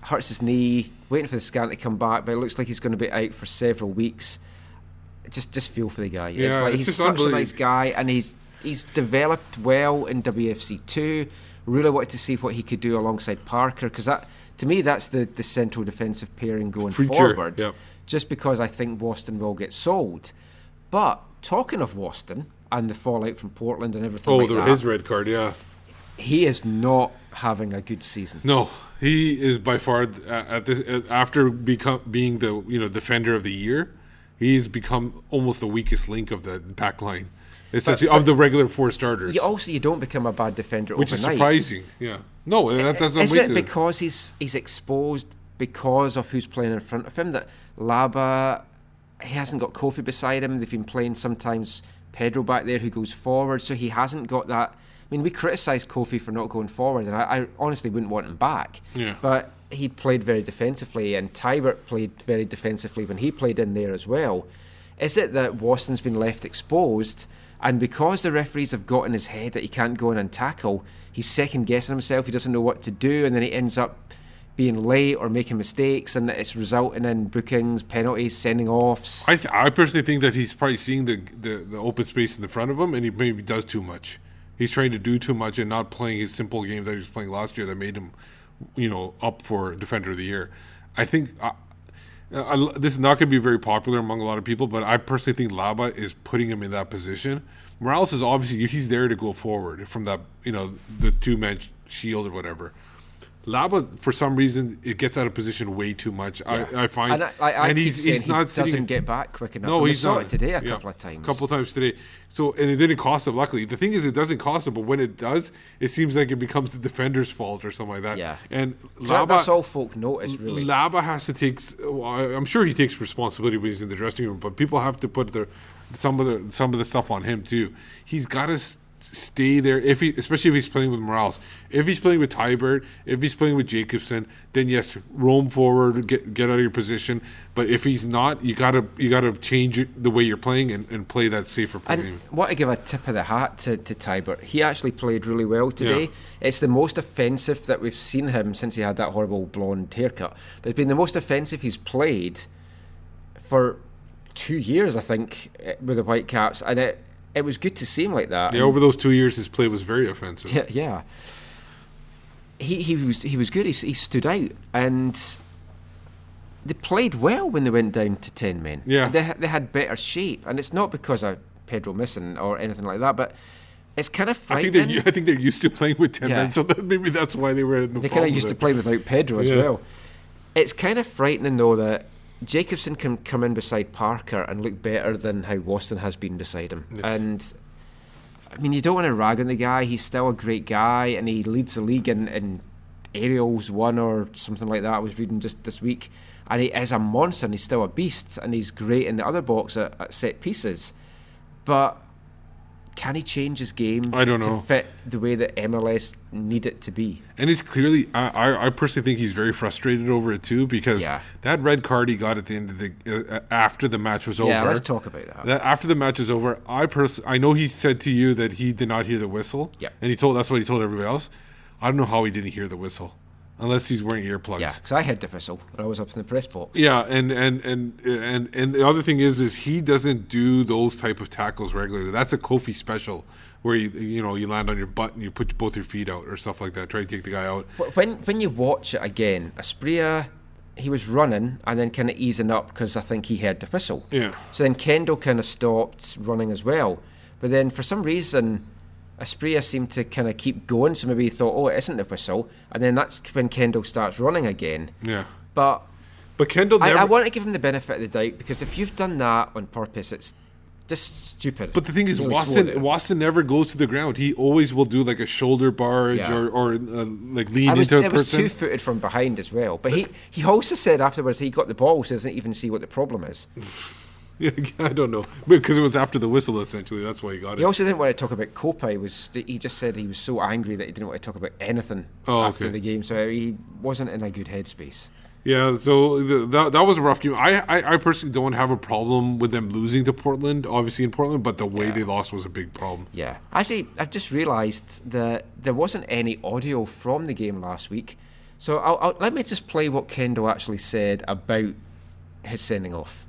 B: hurts his knee, waiting for the scan to come back, but it looks like he's going to be out for several weeks. Just feel for the guy.
C: Yeah,
B: it's like he's such a nice guy, and he's developed well in WFC2. Really wanted to see what he could do alongside Parker, because that, to me, that's the central defensive pairing going forward.
C: Yep.
B: Just because I think Waston will get sold. But talking of Waston and the fallout from Portland and everything like that,
C: his red card, yeah.
B: He is not having a good season.
C: No, he is by far after being the defender of the year, he's become almost the weakest link of the back line. Essentially, of the regular 4 starters.
B: You don't become a bad defender
C: which
B: overnight.
C: Is surprising. Yeah. No, that doesn't make sense.
B: Is it because he's exposed because of who's playing in front of him, that Laba, he hasn't got Kofi beside him. They've been playing sometimes Pedro back there who goes forward, so he hasn't got that. I mean, we criticised Kofi for not going forward, and I honestly wouldn't want him back.
C: Yeah.
B: But he played very defensively, and Tybert played very defensively when he played in there as well. Is it that Waston's been left exposed, and because the referees have got in his head that he can't go in and tackle, he's second-guessing himself, he doesn't know what to do, and then he ends up being late or making mistakes, and it's resulting in bookings, penalties, sending offs?
C: I personally think that he's probably seeing the open space in the front of him, and he maybe does too much. He's trying to do too much and not playing his simple game that he was playing last year that made him, up for Defender of the Year. I think this is not going to be very popular among a lot of people, but I personally think Laba is putting him in that position. Morales is obviously, he's there to go forward from that, the 2-man shield or whatever. Laba, for some reason, it gets out of position way too much. Yeah. I find,
B: and he's not doesn't get back quick enough.
C: No,
B: we
C: he's
B: saw
C: not.
B: it today a couple of times.
C: A couple of times today. So, and it didn't cost him. Luckily, the thing is, it doesn't cost him, but when it does, it seems like it becomes the defender's fault or something like that.
B: Yeah,
C: and
B: Laba, that's all folk notice. Really,
C: Laba has to take. I'm sure he takes responsibility when he's in the dressing room, but people have to put some of the stuff on him too. He's got to stay there, especially if he's playing with Morales. If he's playing with Tybert, if he's playing with Jacobson, then yes, roam forward, get out of your position. But if he's not, you gotta change the way you're playing and play that safer play.
B: And I want to give a tip of the hat to Tybert. He actually played really well today. Yeah. It's the most offensive that we've seen him since he had that horrible blonde haircut. But it's been the most offensive he's played for 2 years, I think, with the Whitecaps, and it was good to see him like that.
C: Yeah, over those 2 years, his play was very offensive.
B: Yeah. He was good. He stood out, and they played well when they went down to 10 men.
C: Yeah,
B: they had better shape, and it's not because of Pedro missing or anything like that, but it's kind of frightening.
C: I think they're used to playing with 10 men, so maybe that's why they were.
B: They kind of used to play without Pedro as well. It's kind of frightening though that Jacobson can come in beside Parker and look better than how Waston has been beside him. Yeah. And I mean, you don't want to rag on the guy. He's still a great guy, and he leads the league in aerials won or something like that. I was reading just this week, and he is a monster, and he's still a beast, and he's great in the other box at set pieces. But can he change his game to fit the way that MLS need it to be?
C: And he's clearly, I personally think he's very frustrated over it too, because that red card he got at the end of the after the match was over.
B: Yeah, let's talk about that.
C: After the match was over, I know he said to you that he did not hear the whistle.
B: Yeah,
C: and that's what he told everybody else. I don't know how he didn't hear the whistle. Unless he's wearing earplugs.
B: Yeah, because I heard the whistle when I was up in the press box.
C: Yeah, and the other thing is he doesn't do those type of tackles regularly. That's a Kofi special, where you land on your butt and you put both your feet out or stuff like that. Try to take the guy out.
B: When you watch it again, Asprilla, he was running and then kind of easing up because I think he heard the whistle.
C: Yeah.
B: So then Kendall kind of stopped running as well, but then for some reason Asprilla seemed to kind of keep going, so maybe he thought, oh, it isn't the whistle, and then that's when Kendall starts running again.
C: Yeah.
B: But
C: Kendall never...
B: I want to give him the benefit of the doubt, because if you've done that on purpose, it's just stupid.
C: But the thing is, Waston never goes to the ground. He always will do like a shoulder barge or like lean into a person.
B: It was two-footed from behind as well. But he also said afterwards he got the ball, so doesn't even see what the problem is.
C: Yeah, I don't know, because it was after the whistle. Essentially, that's why he got it.
B: He also didn't want to talk about Copa. He just said he was so angry that he didn't want to talk about anything after the game. So he wasn't in a good headspace.
C: Yeah, so that was a rough game. I personally don't have a problem with them losing to Portland, obviously in Portland, but the way they lost was a big problem.
B: Yeah, actually, I've just realised that there wasn't any audio from the game last week. So let me just play what Kendall actually said about his sending off.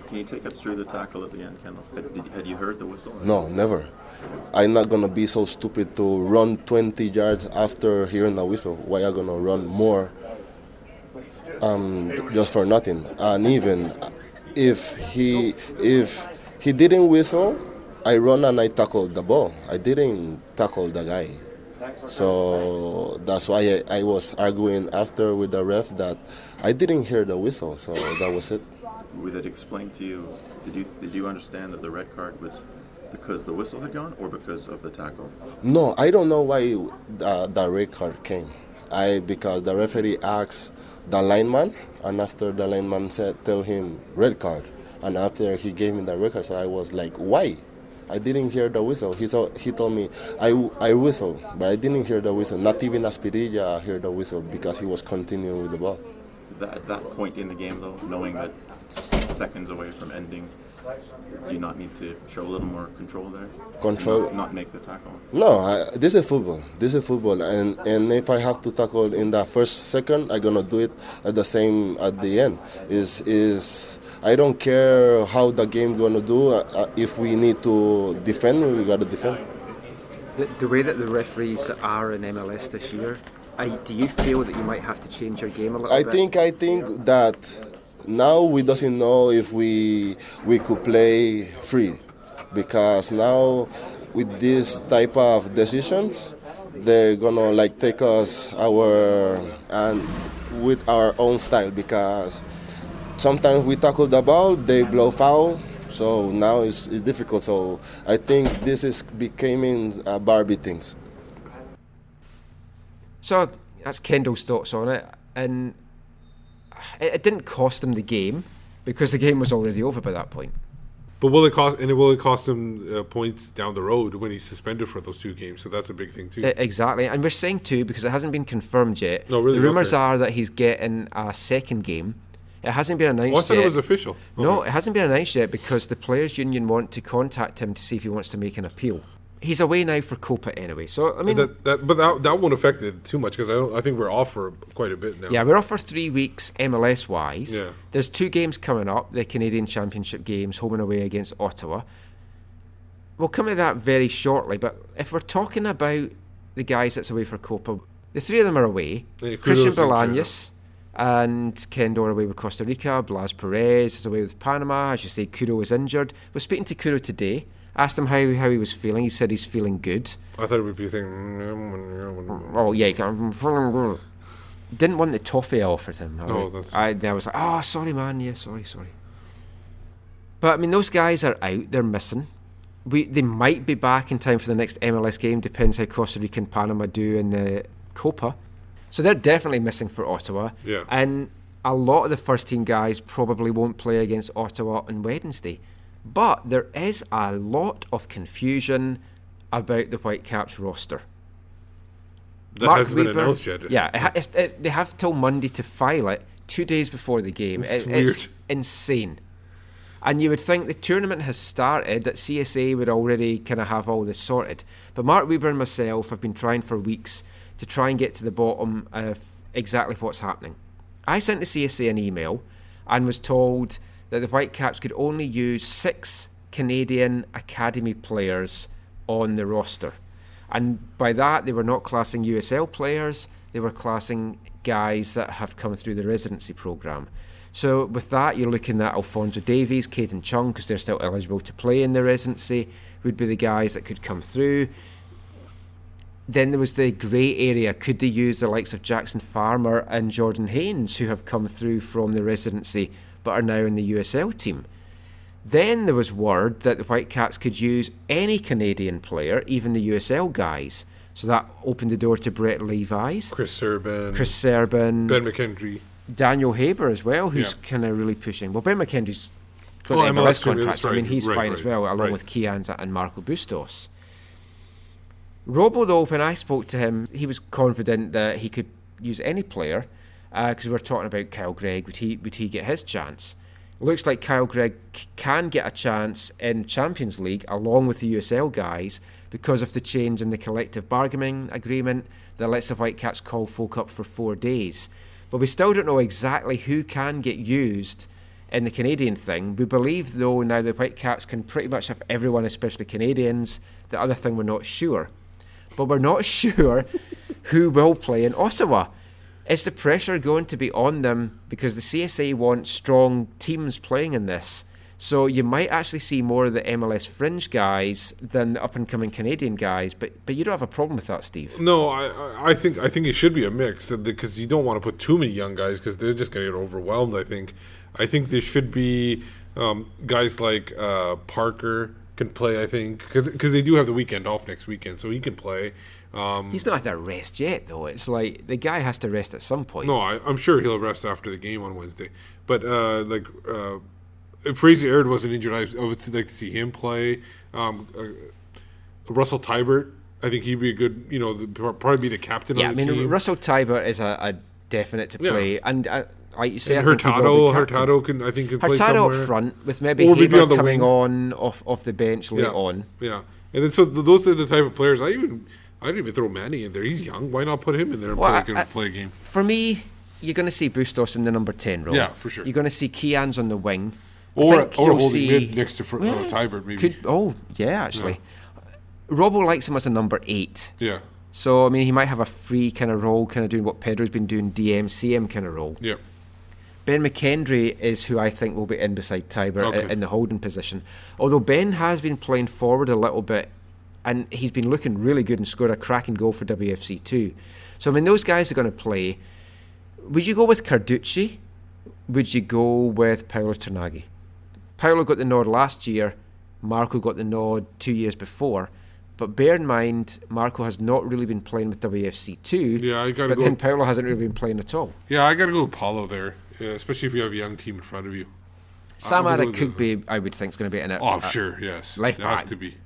N: Can you take us through the tackle at the end, Kendall? Had you heard the whistle?
O: No, never. I'm not going to be so stupid to run 20 yards after hearing the whistle. Why am I going to run more just for nothing? And even if he didn't whistle, I run and I tackled the ball. I didn't tackle the guy. So that's why I was arguing after with the ref that I didn't hear the whistle. So that was it.
N: Was it explained to you? Did you understand that the red card was because the whistle had gone or because of the tackle?
O: No, I don't know why the red card came. Because the referee asked the lineman, and after the lineman tell him red card, and after he gave me the red card, so I was like, why? I didn't hear the whistle. He told me I whistled, but I didn't hear the whistle. Not even Aspirilla heard the whistle because he was continuing with the ball.
N: At that point in the game, though, knowing that seconds away from ending, do you not need to show a little more control there?
O: Control.
N: Not make the tackle?
O: No, this is football. And if I have to tackle in the first second, I'm gonna do it at the end. I don't care how the game gonna do. If we need to defend, we gotta defend.
B: The way that the referees are in MLS this year, do you feel that you might have to change your game a little bit?
O: I think that now we doesn't know if we could play free, because now with this type of decisions, they're gonna take us with our own style, because sometimes we tackle the ball, they blow foul, so now it's difficult. So I think this is becoming Barbie things.
B: So that's Kendall's thoughts on it, and it didn't cost him the game because the game was already over by that point.
C: But will it cost him points down the road when he's suspended for those 2 games? So that's a big thing too.
B: Exactly, and we're saying 2 because it hasn't been confirmed yet.
C: No, really.
B: The rumours are that he's getting a second game. It hasn't been announced yet.
C: I thought it was official.
B: No, it hasn't been announced yet because the Players' Union want to contact him to see if he wants to make an appeal. He's away now for Copa anyway, so I mean,
C: that won't affect it too much because I think we're off for quite a bit now.
B: Yeah, we're off for 3 weeks MLS wise.
C: Yeah.
B: There's 2 games coming up: the Canadian Championship games, home and away against Ottawa. We'll come to that very shortly, but if we're talking about the guys that's away for Copa, the 3 of them are away. Christian Bolaños and Kendo are away with Costa Rica. Blas Perez is away with Panama. As you say, Kudo is injured. We're speaking to Kudo today. Asked him how he was feeling. He said he's feeling good.
C: I thought it would be thinking.
B: Oh yeah, I'm feeling good. Didn't want the toffee I offered him. I was like, oh sorry man, yeah, sorry. But I mean, those guys are out. They're missing. They might be back in time for the next MLS game. Depends how Costa Rica and Panama do in the Copa. So they're definitely missing for Ottawa.
C: Yeah.
B: And a lot of the first team guys probably won't play against Ottawa on Wednesday. But there is a lot of confusion about the Whitecaps roster.
C: That hasn't been announced yet.
B: Yeah, they have till Monday to file it, 2 days before the game. It's insane. And you would think the tournament has started, that CSA would already kind of have all this sorted. But Mark Weber and myself have been trying for weeks to try and get to the bottom of exactly what's happening. I sent the CSA an email and was told that the Whitecaps could only use 6 Canadian Academy players on the roster. And by that, they were not classing USL players, they were classing guys that have come through the residency programme. So with that, you're looking at Alphonso Davies, Caden Chung, because they're still eligible to play in the residency, would be the guys that could come through. Then there was the grey area. Could they use the likes of Jackson Farmer and Jordan Haynes, who have come through from the residency but are now in the USL team? Then there was word that the Whitecaps could use any Canadian player, even the USL guys. So that opened the door to Brett Levi's,
C: Chris Serban, Ben McKendry,
B: Daniel Haber as well, who's kind of really pushing. Well, Ben McKendry's got an MLS contract. Right. I mean, he's fine as well, along with Kian and Marco Bustos. Robo, though, when I spoke to him, he was confident that he could use any player, because we were talking about Kyle Gregg. Would he get his chance? Looks like Kyle Gregg can get a chance in Champions League along with the USL guys, because of the change in the collective bargaining agreement that lets the Whitecaps call folk up for 4 days. But we still don't know exactly who can get used in the Canadian thing. We believe, though, now the Whitecaps can pretty much have everyone, especially Canadians. The other thing, we're not sure. But we're not sure who will play in Ottawa. Is the pressure going to be on them because the CSA want strong teams playing in this? So you might actually see more of the MLS fringe guys than the up-and-coming Canadian guys, but you don't have a problem with that, Steve?
C: No, I think it should be a mix because you don't want to put too many young guys because they're just going to get overwhelmed. I think there should be guys like Parker can play. I think because they do have the weekend off next weekend, so he can play.
B: He's not had to rest yet, though. It's like the guy has to rest at some point.
C: No, I'm sure he'll rest after the game on Wednesday. But if Fraser Aird wasn't injured, I would like to see him play. Russell Tybert, I think he'd be a good, probably be the captain of the team.
B: Russell Tybert is a definite to play. And like you say,
C: Hurtado can play somewhere.
B: Hurtado up front with maybe Haber coming on off the bench late on.
C: Yeah, and then so those are the type of players. I didn't even throw Manny in there. He's young. Why not put him in there and play a game?
B: For me, you're going to see Bustos in the number 10 role.
C: Yeah, for sure.
B: You're going to see Keans on the wing.
C: Or holding mid next to Tybert, maybe.
B: Actually. Yeah. Robbo likes him as a number 8.
C: Yeah.
B: So, I mean, he might have a free kind of role, kind of doing what Pedro's been doing, CM kind of role.
C: Yeah.
B: Ben McKendry is who I think will be in beside Tybert in the holding position. Although Ben has been playing forward a little bit, and he's been looking really good and scored a cracking goal for WFC too. So, I mean, those guys are going to play. Would you go with Carducci? Would you go with Paolo Tornaghi? Paolo got the nod last year. Marco got the nod 2 years before. But bear in mind, Marco has not really been playing with WFC2.
C: Yeah,
B: but then Paolo hasn't really been playing at all.
C: Yeah, I got to go with Paulo there, especially if you have a young team in front of you.
B: Sam Addick could be, I would think, is going to be in it.
C: Oh, sure, yes.
B: Left back.
C: It has to be.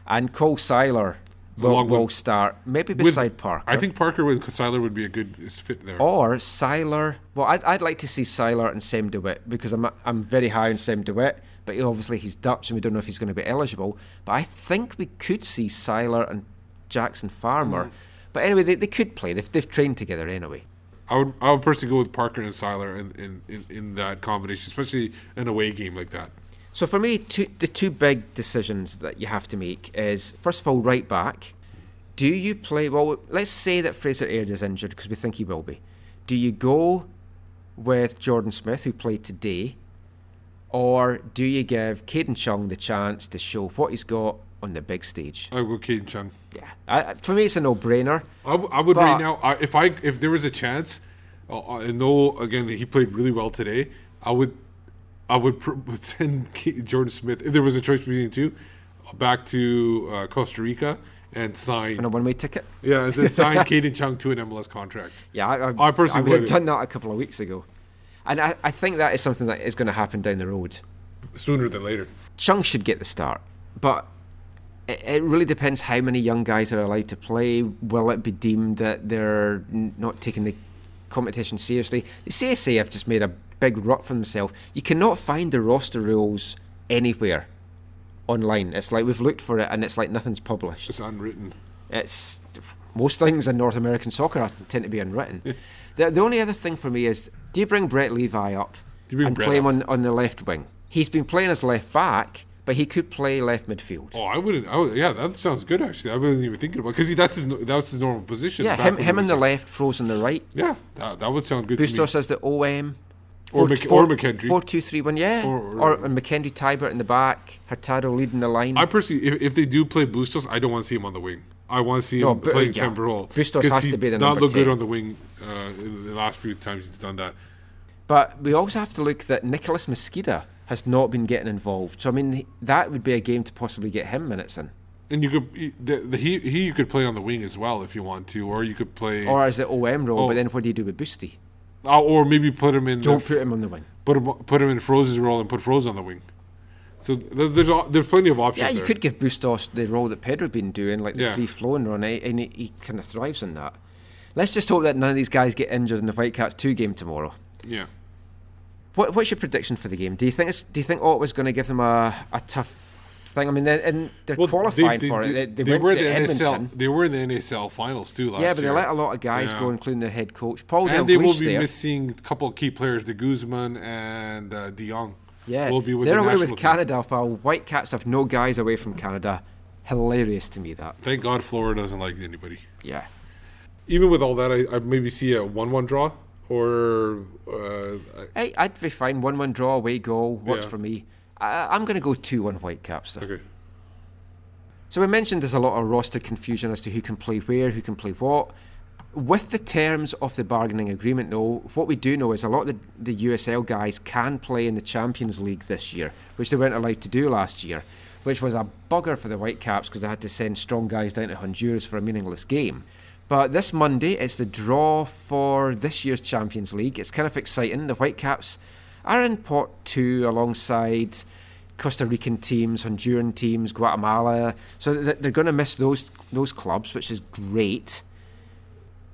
B: And Cole Seiler will start, maybe beside Parker.
C: I think Parker with Seiler would be a good fit there.
B: Or Seiler. Well, I'd like to see Seiler and Sam DeWitt because I'm very high on Sam DeWitt, but obviously he's Dutch and we don't know if he's going to be eligible. But I think we could see Seiler and Jackson Farmer. But anyway, they could play. They've trained together anyway.
C: I would personally go with Parker and Seiler in that combination, especially an away game like that.
B: So for me, the two big decisions that you have to make is, first of all, right back. Do you play... Well, let's say that Fraser Aird is injured, because we think he will be. Do you go with Jordan Smith, who played today, or do you give Caden Chung the chance to show what he's got on the big stage?
C: I would go Caden Chung.
B: Yeah. For me, it's a no-brainer.
C: I would right now, if there was a chance, I know, again, he played really well today, I would send Jordan Smith, if there was a choice between the two, back to Costa Rica and sign...
B: On a one-way ticket?
C: Yeah, and then sign Caden Chung to an MLS contract.
B: Yeah,
C: I personally
B: would have done that a couple of weeks ago. And I think that is something that is going to happen down the road.
C: Sooner than later.
B: Chung should get the start, but it really depends how many young guys are allowed to play. Will it be deemed that they're not taking the competition seriously? The CSA have just made a big rut for themselves. You cannot find the roster rules anywhere online. It's like we've looked for it and it's like nothing's published.
C: It's unwritten.
B: It's most things in North American soccer tend to be unwritten. The only other thing for me is, do you bring Brett Levi up and play him on the left wing? He's been playing as left back, but he could play left midfield.
C: Oh, I wouldn't. Yeah, that sounds good actually. I wasn't even thinking about it because that's his normal position.
B: Yeah, him on the left, Froze on the right.
C: Yeah, that would sound good.
B: Bustos
C: to me.
B: as the OM.
C: Or McKendry.
B: 4-2-3-1, yeah. Or McKendry, Tybert in the back, Hurtado leading the line.
C: I personally, if they do play Bustos, I don't want to see him on the wing. I want to see him playing temporal.
B: Bustos has to be the number 10.
C: He's not looked good on the wing in the last few times he's done that.
B: But we also have to look that Nicholas Mosqueda has not been getting involved. So, I mean, that would be a game to possibly get him minutes in.
C: And you could you could play on the wing as well if you want to, or you could play...
B: Or as the OM role, but then what do you do with Boosty?
C: Or maybe put him in...
B: Don't put him on the wing.
C: Put him in Froze's role and put Froze on the wing. So there's plenty of options.
B: Yeah, you
C: there.
B: could give Bustos the role that Pedro's been doing, like the free-flowing run, and he kind of thrives on that. Let's just hope that none of these guys get injured in the Whitecaps 2 game tomorrow.
C: Yeah.
B: What's your prediction for the game? Do you think Ottawa's going to give them a tough thing. I mean, they're qualifying for it. They went to Edmonton.
C: They were in the NSL finals too last year.
B: Yeah, but they let a lot of guys go, including their head coach. Paul
C: and they will be missing a couple of key players, de Guzman and De Jong.
B: Yeah,
C: will be with
B: they're
C: the
B: away with
C: team.
B: Canada, pal. Whitecaps have no guys away from Canada. Hilarious to me, that.
C: Thank God Florida doesn't like anybody.
B: Yeah.
C: Even with all that, I maybe see a 1-1 draw, or...
B: I'd be fine. 1-1 draw, away goal, works for me. I'm going to go 2-1 Whitecaps, though.
C: Okay.
B: So we mentioned there's a lot of roster confusion as to who can play where, who can play what. With the terms of the bargaining agreement, though, what we do know is a lot of the USL guys can play in the Champions League this year, which they weren't allowed to do last year, which was a bugger for the Whitecaps because they had to send strong guys down to Honduras for a meaningless game. But this Monday, it's the draw for this year's Champions League. It's kind of exciting. The Whitecaps are in pot 2 alongside Costa Rican teams, Honduran teams, Guatemala. So they're going to miss those clubs, which is great.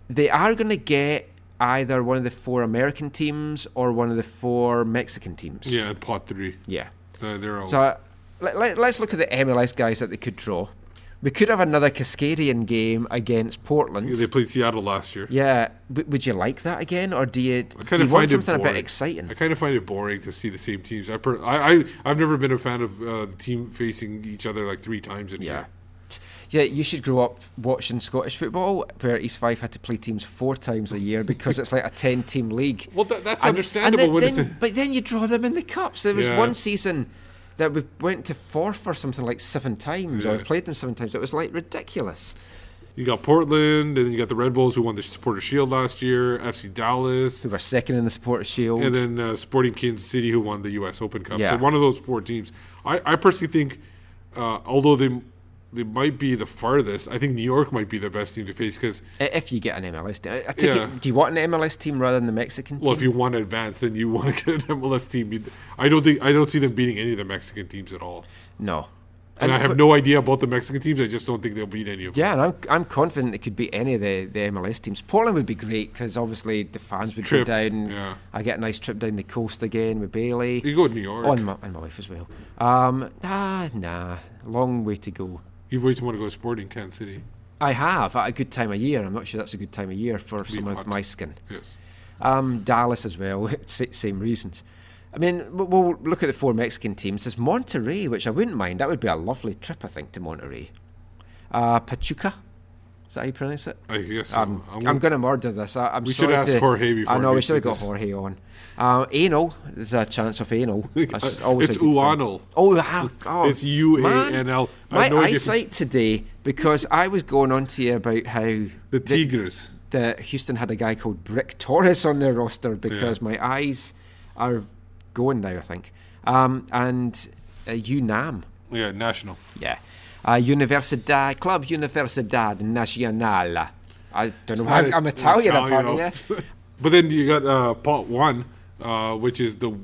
B: They are going to get either one of the 4 American teams or one of the 4 Mexican teams.
C: Yeah, in pot 3.
B: Yeah.
C: They're all...
B: So let's look at the MLS guys that they could draw. We could have another Cascadian game against Portland.
C: Yeah, they played Seattle last year.
B: Yeah. Would you like that again? Or do you want something a bit exciting?
C: I kind of find it boring to see the same teams. I've never been a fan of the team facing each other like 3 times in a year.
B: Yeah, you should grow up watching Scottish football, where East Fife had to play teams 4 times a year because it's like a 10-team league.
C: Well, that's understandable.
B: But then you draw them in the cups. There was one season that we went to Forth or something like 7 times, or played them 7 times. It was like ridiculous.
C: You got Portland, and then you got the Red Bulls who won the Supporters Shield last year, FC Dallas,
B: who were second in the Supporters Shield,
C: and then Sporting Kansas City who won the U.S. Open Cup.
B: Yeah.
C: So one of those 4 teams. I personally think, although they might be the farthest, I think New York might be the best team to face, because
B: if you get an MLS team, I take it, do you want an MLS team rather than the Mexican team?
C: Well, if you want to advance, then you want to get an MLS team. I don't see them beating any of the Mexican teams at all.
B: No.
C: And I have no idea about the Mexican teams. I just don't think they'll beat any of them.
B: Yeah, and I'm confident it could beat any of the MLS teams. Portland would be great because obviously the fans would go down.
C: Yeah.
B: I get a nice trip down the coast again with Bailey.
C: You go to New York.
B: Oh, and my wife as well. Nah, long way to go.
C: You've always wanted to go to Sporting Kansas City.
B: I have at a good time of year. I'm not sure that's a good time of year for someone with my skin.
C: Yes.
B: Dallas as well, same reasons. I mean, we'll look at the 4 Mexican teams. There's Monterrey, which I wouldn't mind. That would be a lovely trip, I think, to Monterrey. Pachuca, is that how you pronounce it?
C: I guess so.
B: I'm going to murder this.
C: We should ask Jorge before.
B: I know, we should have got Jorge on. Anal, there's a chance of anal.
C: It's Uanal. It's UANL.
B: My eyesight today, because I was going on to you about how
C: the Tigres,
B: that Houston had a guy called Brick Torres on their roster, because my eyes are going now, I think. And UNAM.
C: Yeah, national.
B: Yeah. Club Universidad Nacional. I don't know why I'm Italian apparently. Yes.
C: But then you got pot 1, which is the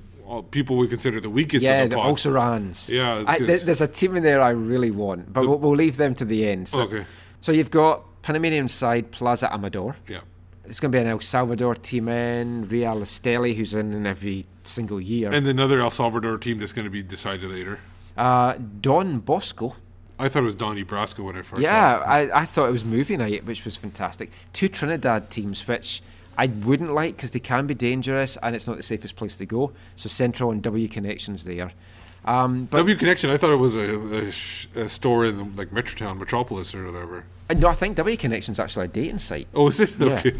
C: people would consider the weakest of the pot.
B: Ulcerans.
C: Yeah.
B: There's a team in there I really want, but we'll leave them to the end. So you've got Panamanian side Plaza Amador.
C: Yeah.
B: It's going to be an El Salvador team in, Real Esteli, who's in every single year.
C: And another El Salvador team that's going to be decided later.
B: Don Bosco.
C: I thought it was Donnie Brasco when I first
B: saw
C: it.
B: I thought it was movie night, which was fantastic. 2 Trinidad teams, which I wouldn't like because they can be dangerous and it's not the safest place to go. So Central and W Connections there.
C: W Connection, I thought it was a store in like Metrotown, Metropolis or whatever.
B: No, I think W Connection's actually a dating site.
C: Oh, is it?
B: Yeah.
C: Okay.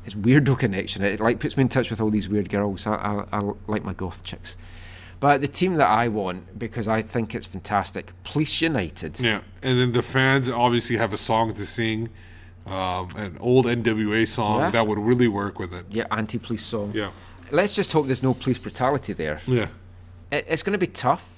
B: It's Weirdo Connection. It like puts me in touch with all these weird girls. I like my goth chicks. But the team that I want, because I think it's fantastic, Police United.
C: Yeah, and then the fans obviously have a song to sing, an old NWA song that would really work with it.
B: Yeah, anti-police song.
C: Yeah.
B: Let's just hope there's no police brutality there.
C: Yeah.
B: It's going to be tough.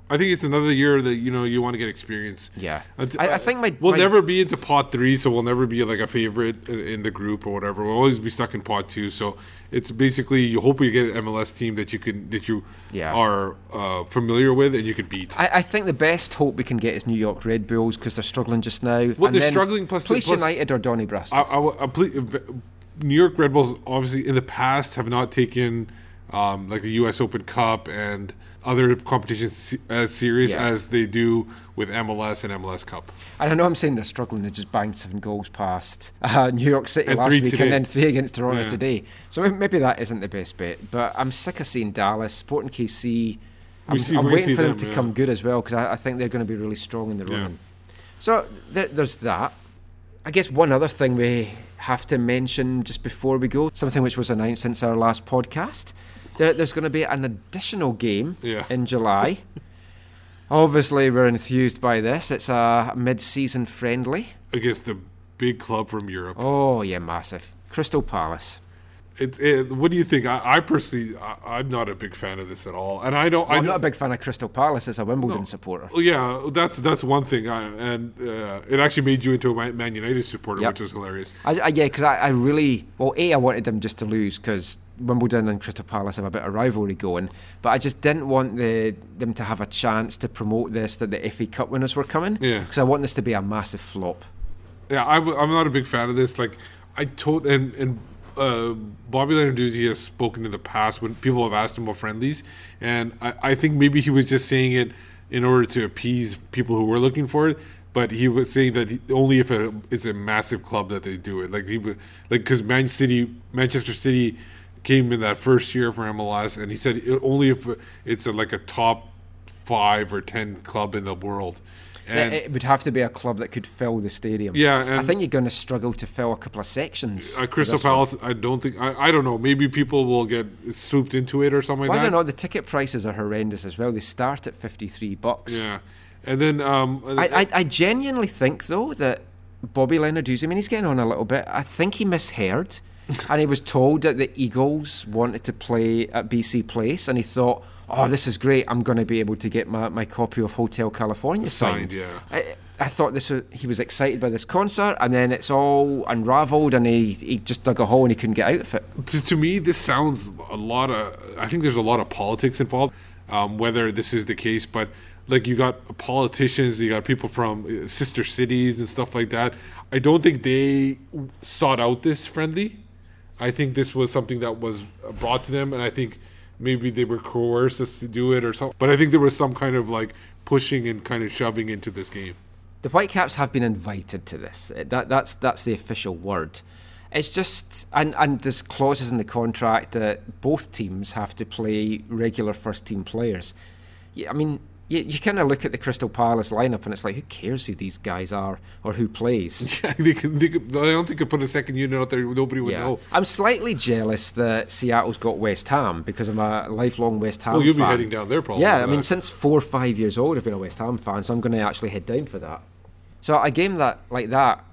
C: I think it's another year that you want to get experience.
B: Yeah, I think
C: we'll never be into pot 3, so we'll never be like a favorite in the group or whatever. We'll always be stuck in pot 2. So it's basically you hope you get an MLS team that you are familiar with and you could beat.
B: I think the best hope we can get is New York Red Bulls because they're struggling just now.
C: Well, they're struggling. Plus
B: Police United or Donnie Brasco.
C: New York Red Bulls obviously in the past have not taken like the U.S. Open Cup and other competitions as serious as they do with MLS and MLS Cup.
B: And I know I'm saying they're struggling. They just banged 7 goals past New York City
C: and
B: last
C: 3
B: week
C: today.
B: and then 3 against Toronto today. So maybe that isn't the best bet. But I'm sick of seeing Dallas, Sporting KC. I'm waiting for them to come good as well, because I think they're going to be really strong in the running. So there's that. I guess one other thing we have to mention just before we go, something which was announced since our last podcast, there's going to be an additional game in July. Obviously, we're enthused by this. It's a mid-season friendly.
C: Against the big club from Europe.
B: Oh, yeah, massive. Crystal Palace.
C: What do you think? I personally, I'm not a big fan of this at all, and I'm
B: not a big fan of Crystal Palace as a Wimbledon supporter.
C: Well, yeah, that's one thing, and it actually made you into a Man United supporter, which was hilarious.
B: Because I really, I wanted them just to lose because Wimbledon and Crystal Palace have a bit of rivalry going, but I just didn't want them to have a chance to promote this, that the FA Cup winners were coming, because I want this to be a massive flop.
C: Yeah, I'm not a big fan of this. Like I told, and Bobby Lenarduzzi has spoken in the past when people have asked him about friendlies, and I think maybe he was just saying it in order to appease people who were looking for it. But he was saying that only if it's a massive club that they do it. Like because Manchester City came in that first year for MLS, and he said only if it's like a top 5 or 10 club in the world. And
B: it would have to be a club that could fill the stadium.
C: Yeah, and
B: I think you're going to struggle to fill a couple of sections.
C: Crystal Palace, I don't think. I don't know. Maybe people will get swooped into it or something like that.
B: I don't know. The ticket prices are horrendous as well. They start at $53.
C: Yeah, and then
B: I genuinely think though that Bobby Lenarduzzi, I mean, he's getting on a little bit. I think he misheard, and he was told that the Eagles wanted to play at BC Place, and he thought, oh, this is great, I'm going to be able to get my copy of Hotel California signed. I thought he was excited by this concert, and then it's all unravelled, and he just dug a hole and he couldn't get out of it.
C: To me, this sounds I think there's a lot of politics involved, whether this is the case, but like you got politicians, you got people from sister cities and stuff like that. I don't think they sought out this friendly. I think this was something that was brought to them, and I think maybe they were coerced to do it or something. But I think there was some kind of like pushing and kind of shoving into this game.
B: The Whitecaps have been invited to this. That's the official word. It's just, and there's clauses in the contract that both teams have to play regular first team players. Yeah, I mean, you kind of look at the Crystal Palace lineup and it's like, who cares who these guys are or who plays?
C: Yeah, I don't think they could put a second unit out there. Nobody would know.
B: I'm slightly jealous that Seattle's got West Ham because I'm a lifelong West Ham fan.
C: Well, you'll be heading down there probably.
B: Yeah, I mean, since 4 or 5 years old, I've been a West Ham fan, so I'm going to actually head down for that. So a game like that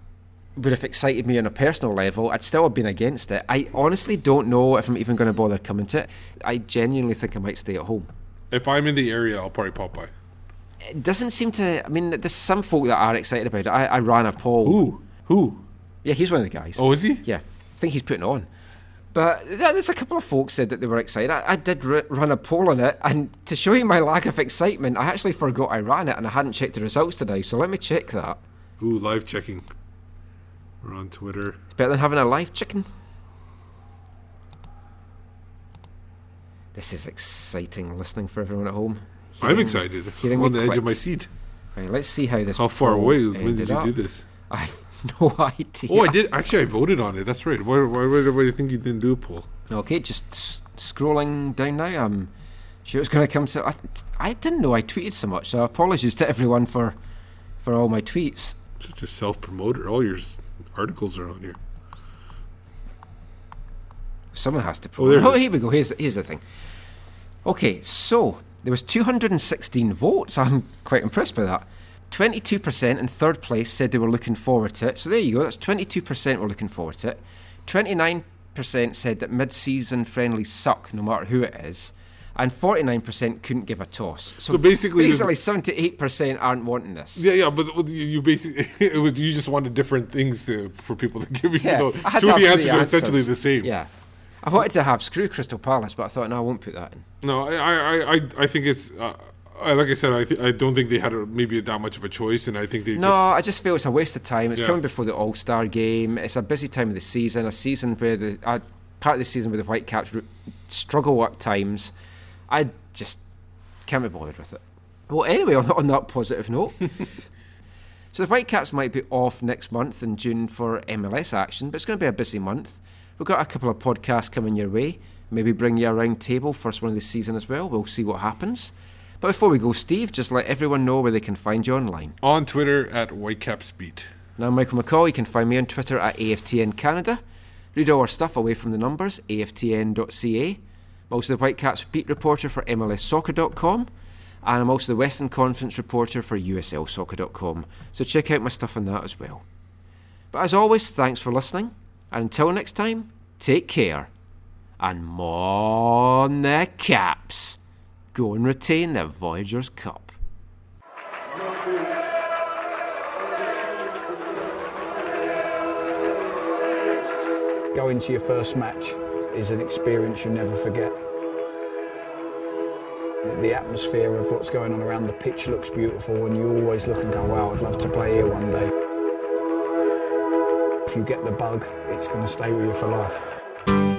B: would have excited me on a personal level. I'd still have been against it. I honestly don't know if I'm even going to bother coming to it. I genuinely think I might stay at home.
C: If I'm in the area, I'll probably pop by.
B: It doesn't seem to... I mean, there's some folk that are excited about it. I ran a poll.
C: Who?
B: Yeah, he's one of the guys.
C: Oh, is he?
B: Yeah. I think he's putting it on. But there's a couple of folks said that they were excited. I did run a poll on it, and to show you my lack of excitement, I actually forgot I ran it, and I hadn't checked the results today, so let me check that.
C: Ooh, live checking. We're on Twitter.
B: It's better than having a live chicken. This is exciting listening for everyone at home.
C: I'm excited. I'm on the edge of my seat.
B: Right, let's see how this.
C: How far away? When did you do this?
B: I have no idea.
C: Oh, I did. Actually, I voted on it. That's right. Why do you think you didn't do a poll?
B: Okay, just scrolling down now. I'm sure it's going to come to. I didn't know I tweeted so much. So apologies to everyone for all my tweets.
C: Such a self-promoter. All your articles are on here.
B: Someone has to promote. Here we go. Here's the thing. Okay, so there was 216 votes. I'm quite impressed by that. 22% in third place said they were looking forward to it. So there you go. That's 22% were looking forward to it. 29% said that mid-season friendlies suck, no matter who it is. And 49% couldn't give a toss. So basically 78% aren't wanting this.
C: Yeah, but you basically you just wanted different things for people to give you.
B: Yeah,
C: Two of the answers are essentially the same.
B: Yeah. I wanted to have screw Crystal Palace, but I thought, no, I won't put that in.
C: No, I think it's like I said, I don't think they had maybe that much of a choice, and I think they.
B: I just feel it's a waste of time. It's coming before the All-Star game. It's a busy time of the season, a season where part of the season where the Whitecaps struggle at times, I just can't be bothered with it. Well, anyway, on that positive note, so the Whitecaps might be off next month in June for MLS action, but it's going to be a busy month. We've got a couple of podcasts coming your way. Maybe bring you a round table first one of the season as well. We'll see what happens. But before we go, Steve, just let everyone know where they can find you online.
C: On Twitter at WhitecapsBeat.
B: Now, I'm Michael McCall. You can find me on Twitter at AFTN Canada. Read all our stuff away from the numbers, aftn.ca. I'm also the Whitecaps beat reporter for mlssoccer.com. And I'm also the Western Conference reporter for uslsoccer.com. So check out my stuff on that as well. But as always, thanks for listening. And until next time, take care. And mon the Caps. Go and retain the Voyagers Cup.
P: Going to your first match is an experience you never forget. The atmosphere of what's going on around the pitch looks beautiful, and you always look and go, wow, I'd love to play here one day. If you get the bug, it's going to stay with you for life.